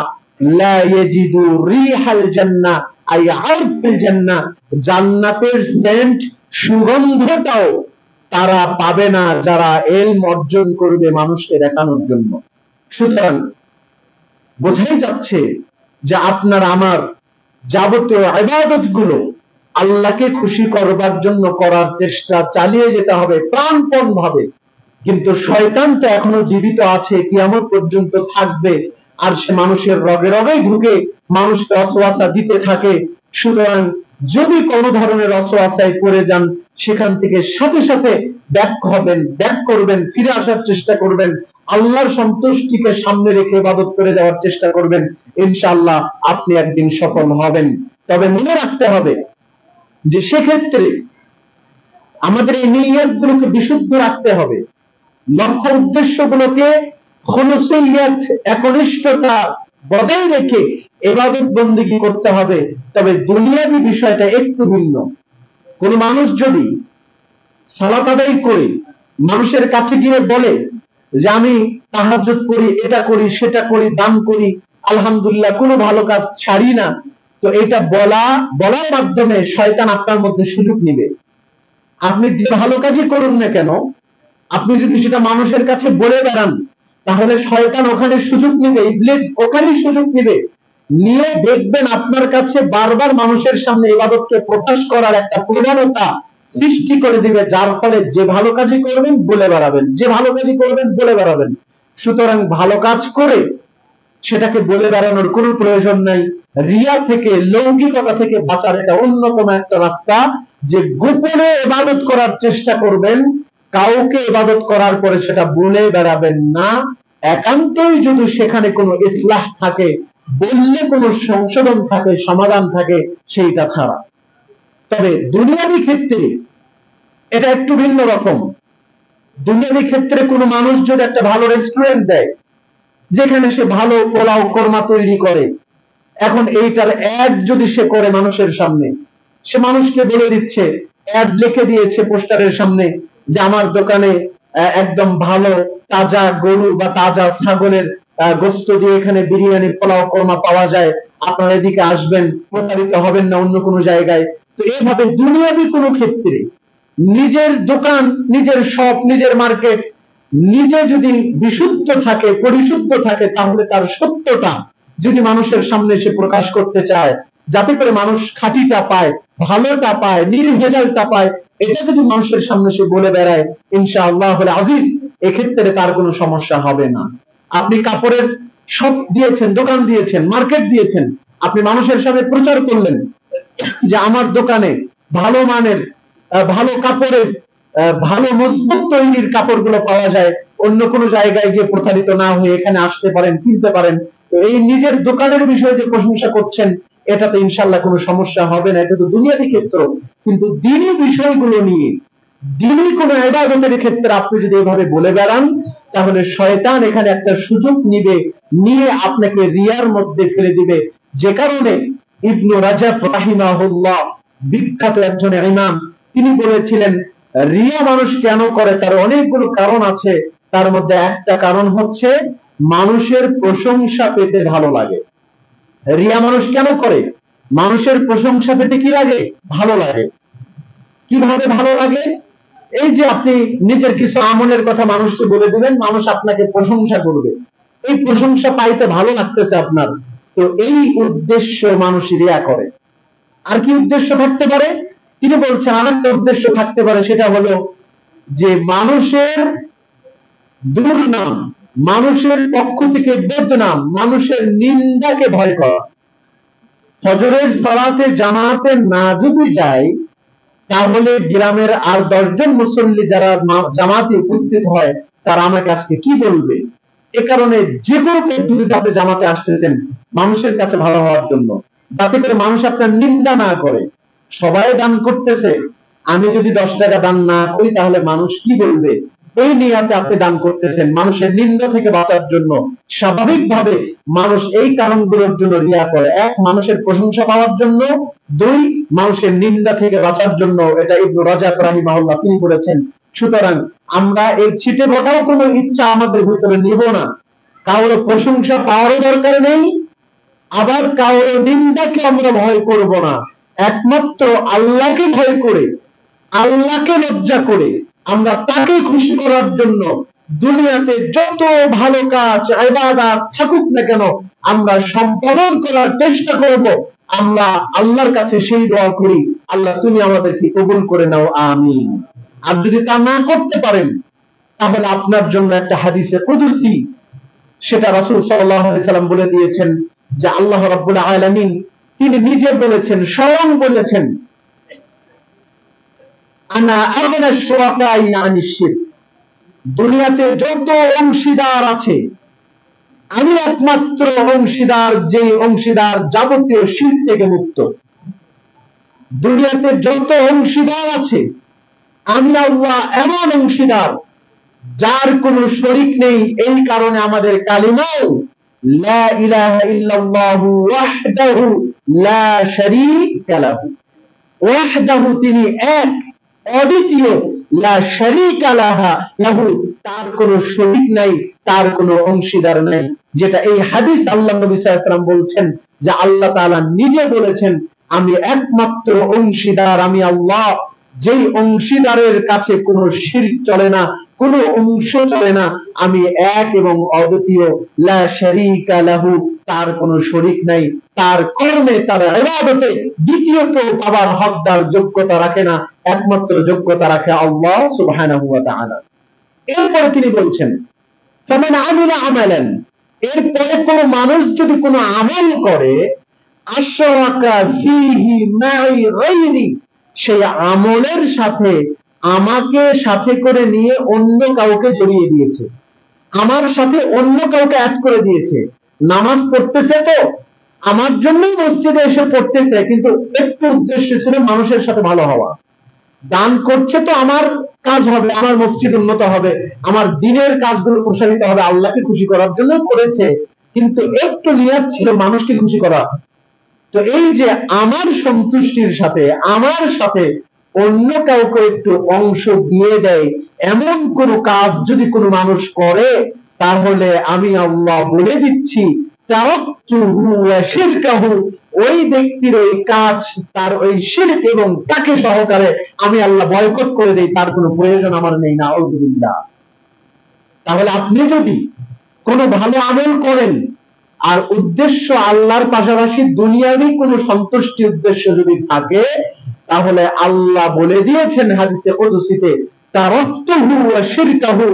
লা ইয়াজিদু রিহাল জান্নাহ আই আরফিল জান্নাহ, জান্নাতের সেন্ট, সুগন্ধটাও তারা পাবে না যারা ইলম অর্জন করবে মানুষকে দেখানোর জন্য। সুতরাং বোঝাই যাচ্ছে যে আপনার আমার যাবতীয় ইবাদত গুলো আল্লাহকে খুশি করবার জন্য করার চেষ্টা চালিয়ে যেতে হবে প্রাণপণ ভাবে। কিন্তু শয়তান তো এখনো জীবিত আছে, কিয়ামত পর্যন্ত থাকবে, আর সে মানুষের রগে রগে ঢুকে মানুষকে ওয়াসওয়াসা দিতে থাকে। সুতরাং যদি কোনো ধরনের ওয়াসওয়াসায় পড়ে যান, সেখান থেকে সাথে সাথে ব্যাক করবেন, ফিরে আসার চেষ্টা করবেন, আল্লাহর সন্তুষ্টিকে সামনে রেখে ইবাদত করে যাওয়ার চেষ্টা করবেন। ইনশাআল্লাহ আপনি একদিন সফল হবেন। তবে মনে রাখতে হবে যে সেক্ষেত্রে আমাদের এই নিয়তগুলোকে বিশুদ্ধ রাখতে হবে, লক্ষ্য উদ্দেশ্যগুলোকে খুলুসিয়াত, একনিষ্ঠতা বজায় রেখে ইবাদত বন্দেগী করতে হবে। তবে দুনিয়াবি বিষয়টা একটু ভিন্ন। কোন মানুষ যদি সালাত আদায় করে মানুষের কাছে গিয়ে বলে যে আমি তাহাজ্জুদ করি, এটা করি, সেটা করি, দান করি, আলহামদুলিল্লাহ কোনো ভালো কাজ ছাড়ি না, তো এটা বলার মাধ্যমে শয়তান আপনার মধ্যে সুযোগ নিবে। আপনি যে ভালো কাজই করুন না কেন, আপনি যদি সেটা মানুষের কাছে বলে বেড়ান, তাহলে শয়তান ওখানে সুযোগ নিবে, ইবলিস ওখানেই সুযোগ নিবে, নিয়ে দেখবেন আপনার কাছে বারবার মানুষের সামনে ইবাদতকে প্রকাশ করার একটা প্রবণতা সৃষ্টি করে দিবে, যার ফলে যে ভালো কাজই করবেন বলে বেড়াবেন, যে ভালো কাজই করবেন বলে বেড়াবেন। সুতরাং ভালো কাজ করে সেটাকে বলে বেড়ানোর কোনো প্রয়োজন নাই। রিয়া থেকে, লৌকিকতা থেকে বাঁচার এটা অন্যতম একটা রাস্তা, যে গোপনে ইবাদত করার চেষ্টা করবেন, কাউকে ইবাদত করার পরে সেটা বলে বেড়াবেন না, একান্তই যদি সেখানে কোনো ইসলাহ থাকে, বললে কোনো সংশোধন থাকে, সমাধান থাকে, সেইটা ছাড়া। তবে দুনিয়াবী ক্ষেত্রে এটা একটু ভিন্ন রকম। দুনিয়াবী ক্ষেত্রে কোনো মানুষ যদি একটা ভালো রেস্টুরেন্ট দেয়, যেখানে সে ভালো পোলাও কোরমা তৈরি করে, এখন এইটার অ্যাড যদি সে করে মানুষের সামনে, সে মানুষকে বলে দিচ্ছে, অ্যাড লিখে দিয়েছে পোস্টারের সামনে যে আমার দোকানে একদম ভালো তাজা গরু বা তাজা ছাগলের গোস্ত দিয়ে এখানে বিরিয়ানি পোলাও কোরমা পাওয়া যায়, আপনারা এদিকে আসবেন, প্রতারিত হবেন না অন্য কোনো জায়গায়। তো এইভাবে দুনিয়াবী কোনো ক্ষেত্রে নিজের দোকান, নিজের শপ, নিজের মার্কেট নিজে যদি বিশুদ্ধ থাকে, পরিশুদ্ধ থাকে, তাহলে তার সত্যটা যদি মানুষের সামনে সে প্রকাশ করতে চায়, যাতে করে মানুষ খাঁটিটা পায়, ভালোটা পায়, নির্ভেজালটা পায়, এটা যদি মানুষের সামনে সে বলে বেড়ায়, ইনশাআল্লাহ আজিজ, এক্ষেত্রে তার কোনো সমস্যা হবে না। আপনি কাপড়ের শপ দিয়েছেন, দোকান দিয়েছেন, মার্কেট দিয়েছেন, আপনি মানুষের সামনে প্রচার করলেন যে আমার দোকানে ভালো মানের ভালো কাপড়ের ভালো মজবুত তৈরির কাপড়গুলো পাওয়া যায়, অন্য কোনো জায়গায় গিয়ে প্রতারিত না হয়ে এখানে আসতে পারেন, কিনতে পারেন। তো এই নিজের দোকানের বিষয়ে যে প্রশংসা করছেন, এটাতে ইনশাআল্লাহ কোনো সমস্যা হবে না, এটা তো দুনিয়াবী ক্ষেত্র। কিন্তু দ্বীনি বিষয়গুলো নিয়ে, দ্বীনি কোনো ইবাদতের ক্ষেত্রে আপনি যদি এভাবে বলে বেড়ান, তাহলে শয়তান এখানে একটা সুযোগ নিয়ে আপনাকে রিয়ার মধ্যে ফেলে দিবে। যে কারণে ইবনু রাজাব রাহিমাহুল্লাহ, বিখ্যাত একজন ইমাম, তিনি বলেছিলেন রিয়া মানুষ কেন করে, তার অনেকগুলো কারণ আছে। তার মধ্যে একটা কারণ হচ্ছে মানুষের প্রশংসা পেতে ভালো লাগে। রিয়া মানুষ কেন করে? মানুষের প্রশংসা পেতে কি লাগে? ভালো লাগে। কিভাবে ভালো লাগে? এই যে আপনি নিজের কিছু আমলের কথা মানুষকে বলে দিবেন, মানুষ আপনাকে প্রশংসা করবে, এই প্রশংসা পাইতে ভালো লাগতেছে আপনার, তো এই উদ্দেশ্য মানুষ রিয়া করে। আর কি উদ্দেশ্য থাকতে পারে? তিনি বলছেন আরেকটা উদ্দেশ্য থাকতে পারে, সেটা হলো যে মানুষের দুর্নাম, মানুষের পক্ষ থেকে বদনাম, মানুষের নিন্দাকে ভয় করা। ফজরের সালাতে জামাতে না যদি যায়, তাহলে গ্রামের আর 10 জন মুসল্লি যারা জামাতে উপস্থিত হয়, তারা আমার কাছে কি বলবে? এ কারণে যে কোনো পদ্ধতিতে আপনি জামাতে আসতেছেন মানুষের কাছে ভালো হওয়ার জন্য, যাতে করে মানুষ আপনার নিন্দা না করে। সবাই দান করতেছে, আমি যদি 10 টাকা দান না করি তাহলে মানুষ কি বলবে, এই নিয়তে আপনি দান করতেছেন মানুষের নিন্দা থেকে বাঁচার জন্য। স্বাভাবিকভাবে মানুষ এই কারণগুলোর জন্য রিয়া করে। এক, মানুষের প্রশংসা পাওয়ার জন্য, দুই, মানুষের নিন্দা থেকে বাঁচার জন্য। এটা ইবনু রাজাব রাহিমাহুল্লাহ তিনি বলেছেন। সুতরাং আমরা এই ছিটে ফোটাও কোনো ইচ্ছা আমাদের ভিতরে নিব না। কারোর প্রশংসা পাওয়ারও দরকার নেই, আবার কারোর নিন্দাকে আমরা ভয় করব না। একমাত্র আল্লাহকে ভয় করে, আল্লাহকে লজ্জা করে, আমরা তাকে খুশি করার জন্য দুনিয়াতে যত ভালো কাজ ইবাদত থাকুক না কেন, আমরা সম্পাদন করার চেষ্টা করব। আমরা আল্লাহর কাছে সেই দোয়া করি, আল্লাহ তুমি আমাদেরকে কবুল করে নাও, আমিন। আর যদি তা না করতে পারেন, তাহলে আপনার জন্য একটা হাদিসে কুদসি, সেটা রাসূল সাল্লাল্লাহু আলাইহি সাল্লাম বলে দিয়েছেন যে আল্লাহ রাব্বুল আলামিন তিনি নিজে বলেছেন, স্বয়ং বলেছেন, আনা আগনা শুরাকাই আনিশ শিরক, দুনিয়াতে যত অংশীদার আছে আমি একমাত্র অংশীদার, যে অংশীদার যাবতীয় শিরক থেকে মুক্ত। দুনিয়াতে যত অংশীদার আছে আমি আল্লাহ এমন অংশীদার যার কোনো শরীক নেই। এই কারণে আমাদের কালিমাও লা ইলাহা ইল্লাল্লাহু ওয়াহদাহু লা শারীকা লাহু। ওয়াহদাহু তিনি এক, অদ্বিতীয়, লা শারীকা লাহু তার কোনো শরীক নাই, তার কোনো অংশীদার নাই। যেটা এই হাদিস আল্লাহ নবী সাল্লাল্লাহু আলাইহি ওয়াসাল্লাম বলছেন যে আল্লাহ তাআলা নিজে বলেছেন আমি একমাত্র অংশীদার, আমি আল্লাহ, যেই অংশীদারের কাছে কোনো শিরক চলে না, কোনো অংশ চলে না, আমি এক এবং অদ্বিতীয়, লা শারীকা লাহু তার কোনো শরীক নাই, তার কর্মে, তার ইবাদতে দ্বিতীয় কেউ পাওয়ার হকদার যোগ্যতা রাখে না, একমাত্র যোগ্যতা রাখে আল্লাহ সুবহানাহু ওয়া তাআলা। এরপরে তিনি বলছেন ফামান আমিলা আমালান, এরপরে কোন মানুষ যদি কোনো আমল করে, আশরাকা ফীহি মাই গায়রি, সেই আমলের সাথে আমাকে সাথে করে নিয়ে অন্য কাউকে জড়িয়ে দিয়েছে, আমার সাথে অন্য কাউকে অ্যাড করে দিয়েছে। নামাজ পড়তেছে তো আমার জন্যই মসজিদে এসে পড়তেছে, কিন্তু একটু উদ্দেশ্য ছিল মানুষের সাথে ভালো হওয়া। দান করছে তো আমার কাজ হবে, আমার মসজিদ উন্নত হবে, আমার দিনের কাজগুলো প্রসারিত হবে, আল্লাহকে খুশি করার জন্য করেছে, কিন্তু একটু নিয়ত ছিল মানুষকে খুশি করা। তো এই যে আমার সন্তুষ্টির সাথে আমার সাথে অন্য কাউকে একটু অংশ দিয়ে দেয়, এমন কোন কাজ যদি কোনো মানুষ করে, তাহলে আমি আল্লাহ বলে দিচ্ছি ওই ব্যক্তির ওই কাজ, তার ওই শিরক এবং তাকে সহকারে আমি আল্লাহ বয়কট করে দেই, তার কোনো প্রয়োজন আমার নেই। নাউযুবিল্লাহ। তাহলে আপনি যদি কোনো ভালো আমল করেন আর উদ্দেশ্য আল্লাহর পাশাপাশি দুনিয়াবি কোনো সন্তুষ্টি উদ্দেশ্য যদি থাকে, তাহলে আল্লাহ বলে দিয়েছেন হাদিসে কুদসিতে, তারাক্তুহু ওয়া শিরকাহু,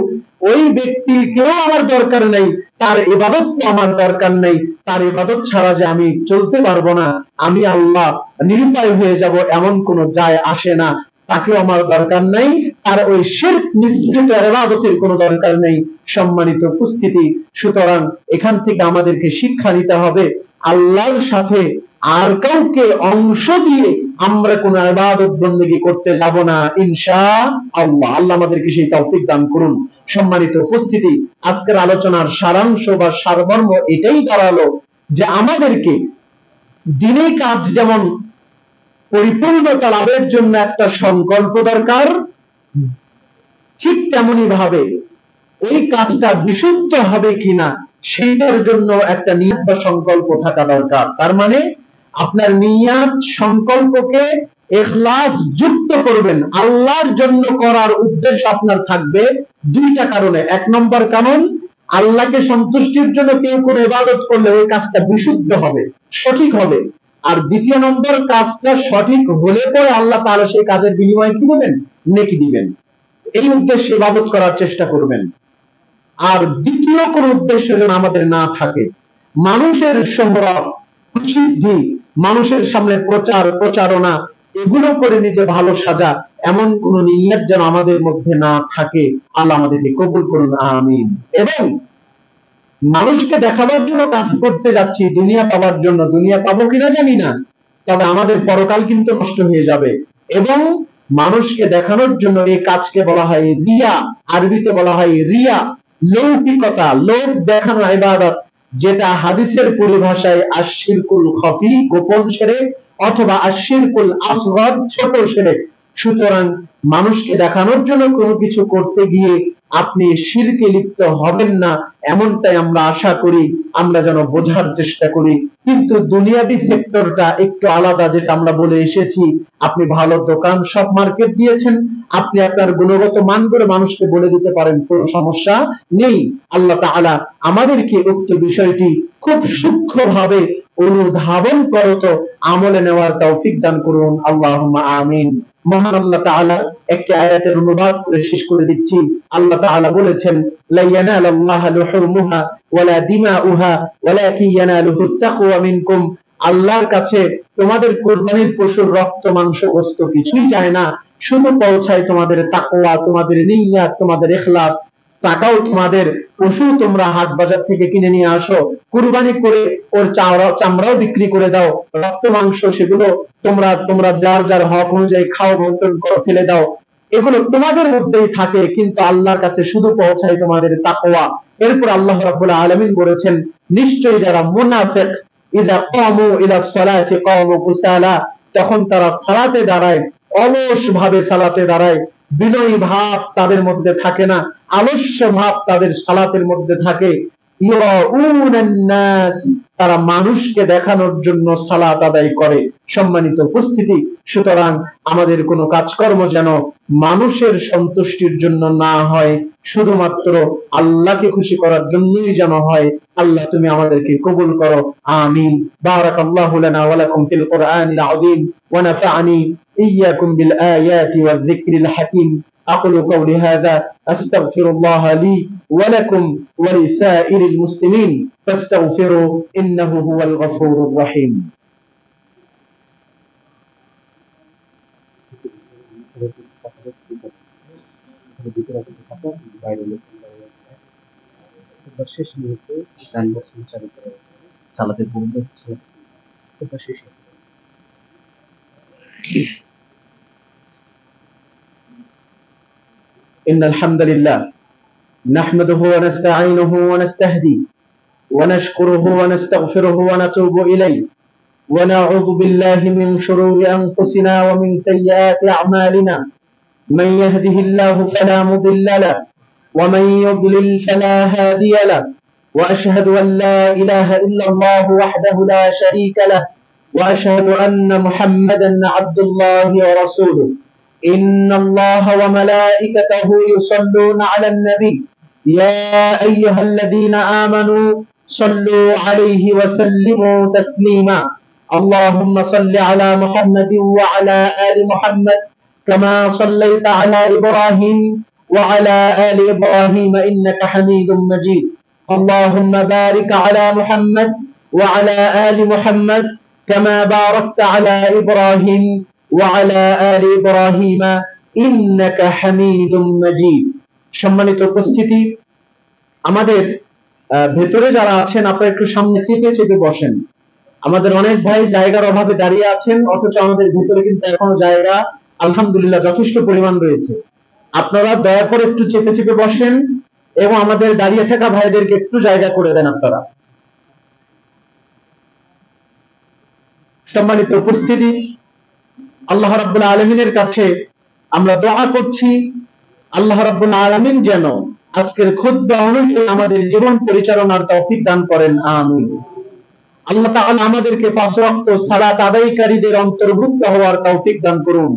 ওই ব্যক্তিকেও আমার দরকার নেই, তার ইবাদত আমার দরকার নেই, তার ইবাদত ছাড়া যে আমি চলতে পারবো না, আমি আল্লাহ নিরুপায় হয়ে যাব, এমন কোনো যায় আসে না, তাকেও আমার দরকার নাই, তার ওই শিরক মিশ্রিত ইবাদতের কোনো দরকার নেই। সম্মানিত উপস্থিতি, সুতরাং এখান থেকে আমাদেরকে শিক্ষা নিতে হবে, আল্লাহর সাথে আর কাউকে অংশ দিয়ে আমরা কোন ইবাদত বন্দেগী করতে যাব না ইনশাআল্লাহ। আল্লাহ আমাদেরকে সেই তৌফিক দান করুন। সম্মানিত উপস্থিতি, আজকের আলোচনার সারাংশ বা সারমর্ম এটাই দাঁড়ালো যে আমাদেরকে দিনের কাজ যেমন পরিপূর্ণতা লাভের জন্য একটা সংকল্প দরকার, ঠিক তেমনি ভাবে ওই কাজটা বিশুদ্ধ হবে কিনা সেইটার জন্য একটা নিয়ত বা সংকল্প থাকা দরকার। তার মানে আপনার নিয়ত সংকল্পকে ইখলাস যুক্ত করবেন, আল্লাহর জন্য করার উদ্দেশ্য আপনার থাকবে দুইটা কারণে। এক নম্বর কারণ, আল্লাহকে সন্তুষ্টির জন্য কেউ কোনো ইবাদত করলে ওই কাজটা বিশুদ্ধ হবে, সঠিক হবে। আর দ্বিতীয় নম্বর, কাজটা সঠিক হলে পরে আল্লাহ তাআলা সেই কাজের বিনিময়ে কি দিবেন? নেকি দিবেন। এই উদ্দেশ্যে ইবাদত করার চেষ্টা করবেন। আর দ্বিতীয় কোন উদ্দেশ্য যেন আমাদের না থাকে, মানুষের শোহরত, প্রসিদ্ধি, মানুষের সামনে প্রচার প্রচারণা, এগুলো করে নিজে ভালো সাজা, এমন কোন নিয়ত যেন আমাদের মধ্যে না থাকে। আল্লাহ আমাদেরকে কবুল করুন, আমিন। এবং মানুষকে দেখাবার জন্য কাজ করতে যাচ্ছি, দুনিয়া পাওয়ার জন্য, দুনিয়া পাবো কিনা জানি না, তবে আমাদের পরকাল কিন্তু নষ্ট হয়ে যাবে। এবং মানুষকে দেখানোর জন্য এই কাজকে বলা হয় রিয়া, আরবিতে বলা হয় রিয়া, লৌকিকতা, লোক দেখানো ইবাদত, যেটা হাদিসের পরিভাষায় আশিরকুল খাফি, গোপন শিরক, অথবা আশিরকুল আসগর, ছোট শিরক। সুতরাং মানুষকে দেখানোর জন্য কোনো কিছু করতে গিয়ে আপনি শিরকে লিপ্ত হবেন না, এমনটাই আমরা আশা করি, আমরা যেন বোঝার চেষ্টা করি। কিন্তু দুনিয়াবি সেক্টরটা একটু আলাদা, যেটা আমরা বলে এসেছি। আপনি ভালো দোকান সব মার্কেট দিয়েছেন, আপনি আপনার গুণগত মানগুলো মানুষকে বলে দিতে পারেন, কোনো সমস্যা নেই। আল্লাহ তাআলা আমাদেরকে উক্ত বিষয়টি খুব সূক্ষ্মভাবে অনুধাবন করত আমলে নেওয়ার তৌফিক দান করুন, আল্লাহুম্মা আমিন। মহান আল্লাহ তাআলা একটি আয়াতের অনুবাদ করে শেষ করে দিচ্ছি। আল্লাহ তাআলা বলেছেন, লা ইয়ানালাল্লাহু লুহুমুহা ওয়ালা দিমাউহা ওয়ালাকিন ইয়ানালুহুত তাকওয়া মিনকুম। আল্লাহর কাছে তোমাদের কুরবানির পশুর রক্ত মাংস গোশত কিছুই যায় না, শুধু পৌঁছায় তোমাদের তাকওয়া, তোমাদের নিয়ত, তোমাদের ইখলাস। টাকাও তোমাদের, পশু তোমরা হাট বাজার থেকে কিনে নিয়ে আসো, কুরবানি করে ওর চামড়াও বিক্রি করে দাও, রক্ত মাংস সেগুলো তোমরা যার যার হক অনুযায়ী খাও, বন্টন করো, ফেলে দাও, এগুলো তোমাদের মধ্যেই থাকে, কিন্তু আল্লাহর কাছে শুধু পৌঁছায় তোমাদের তাকওয়া। এরপর আল্লাহ রাব্বুল আলামিন বলেছেন, নিশ্চয়ই যারা মুনাফিক, ইযা কামু ইলা সালাতি কামু কুসালা, তখন তারা সালাতে দাঁড়ায় অলস ভাবে, সালাতে দাঁড়ায়, বিনয়ী ভাব তাদের মধ্যে থাকে না, আলস্য ভাব তাদের সালাতের মধ্যে থাকে। ইউরাউনান নাস, তারা মানুষকে দেখানোর জন্য সালাত আদায় করে। সম্মানিত উপস্থিতি, সুতরাং আমাদের কোনো কাজকর্ম যেন মানুষের সন্তুষ্টির জন্য না হয়, শুধুমাত্র আল্লাহকে খুশি করার জন্যই যেন হয়। আল্লাহ তুমি আমাদেরকে কবুল করো, আমিন। বারাকাল্লাহু লানা ওয়া লাকুম ফিল কুরআনিল আযীম ওয়া নাফা'নি ইয়্যাকুম বিল আয়াতি ওয়ায যিকরিল হাকীম। أقول قولي هذا أستغفر الله لي ولكم ولسائر المسلمين فاستغفروا إنه هو الغفور الرحيم. বাইরে লোকজন দাঁড়িয়ে আছে। খুতবার শেষ মুহূর্তে গান বসানো চালু করে সালাতের পূর্বে খুতবার শেষ إن الحمد لله نحمده ونستعينه ونستهديه ونشكره ونستغفره ونتوب إليه ونعوذ بالله من شرور أنفسنا ومن سيئات أعمالنا من يهده الله فلا مضل له ومن يضلل فلا هادي له وأشهد أن لا إله إلا الله وحده لا شريك له وأشهد أن محمدا عبد الله ورسوله إن الله وملائكته يصلون على النبي يا أيها الذين آمنوا صلوا عليه وسلموا تسليما اللهم صل على محمد وعلى آل محمد كما صليت على إبراهيم وعلى آل إبراهيم إنك حميد مجيد اللهم بارك على محمد وعلى آل محمد كما باركت على إبراهيم وعلى آل إبراهيم إنك حميد مجيد সম্মানিত উপস্থিতি আমাদের ভেতরে যারা আছেন আপনারা একটু সামনে চেপে চেপে বসেন আমাদের অনেক ভাই জায়গার অভাবে দাঁড়িয়ে আছেন অথচ আমাদের ভেতরে কিন্তু এখনো জায়গা আলহামদুলিল্লাহ যথেষ্ট পরিমাণ রয়েছে আপনারা দয়া করে একটু চেপে চেপে বসেন এবং আমাদের দাঁড়িয়ে থাকা ভাইদেরকে একটু জায়গা করে দেন আপনারা সম্মানিত উপস্থিতি আল্লাহ রাব্বুল আলামিনের কাছে আমরা দোয়া করছি আল্লাহ রাব্বুল আলামিন যেন আজকের খুতবা অনুযায়ী আমাদের জীবন পরিচালনার তৌফিক দান করেন আমিন আল্লাহ তাআলা আমাদেরকে পাঁচ ওয়াক্ত সালাত আদায়কারীদের অন্তর্ভুক্ত হওয়ার তৌফিক দান করুন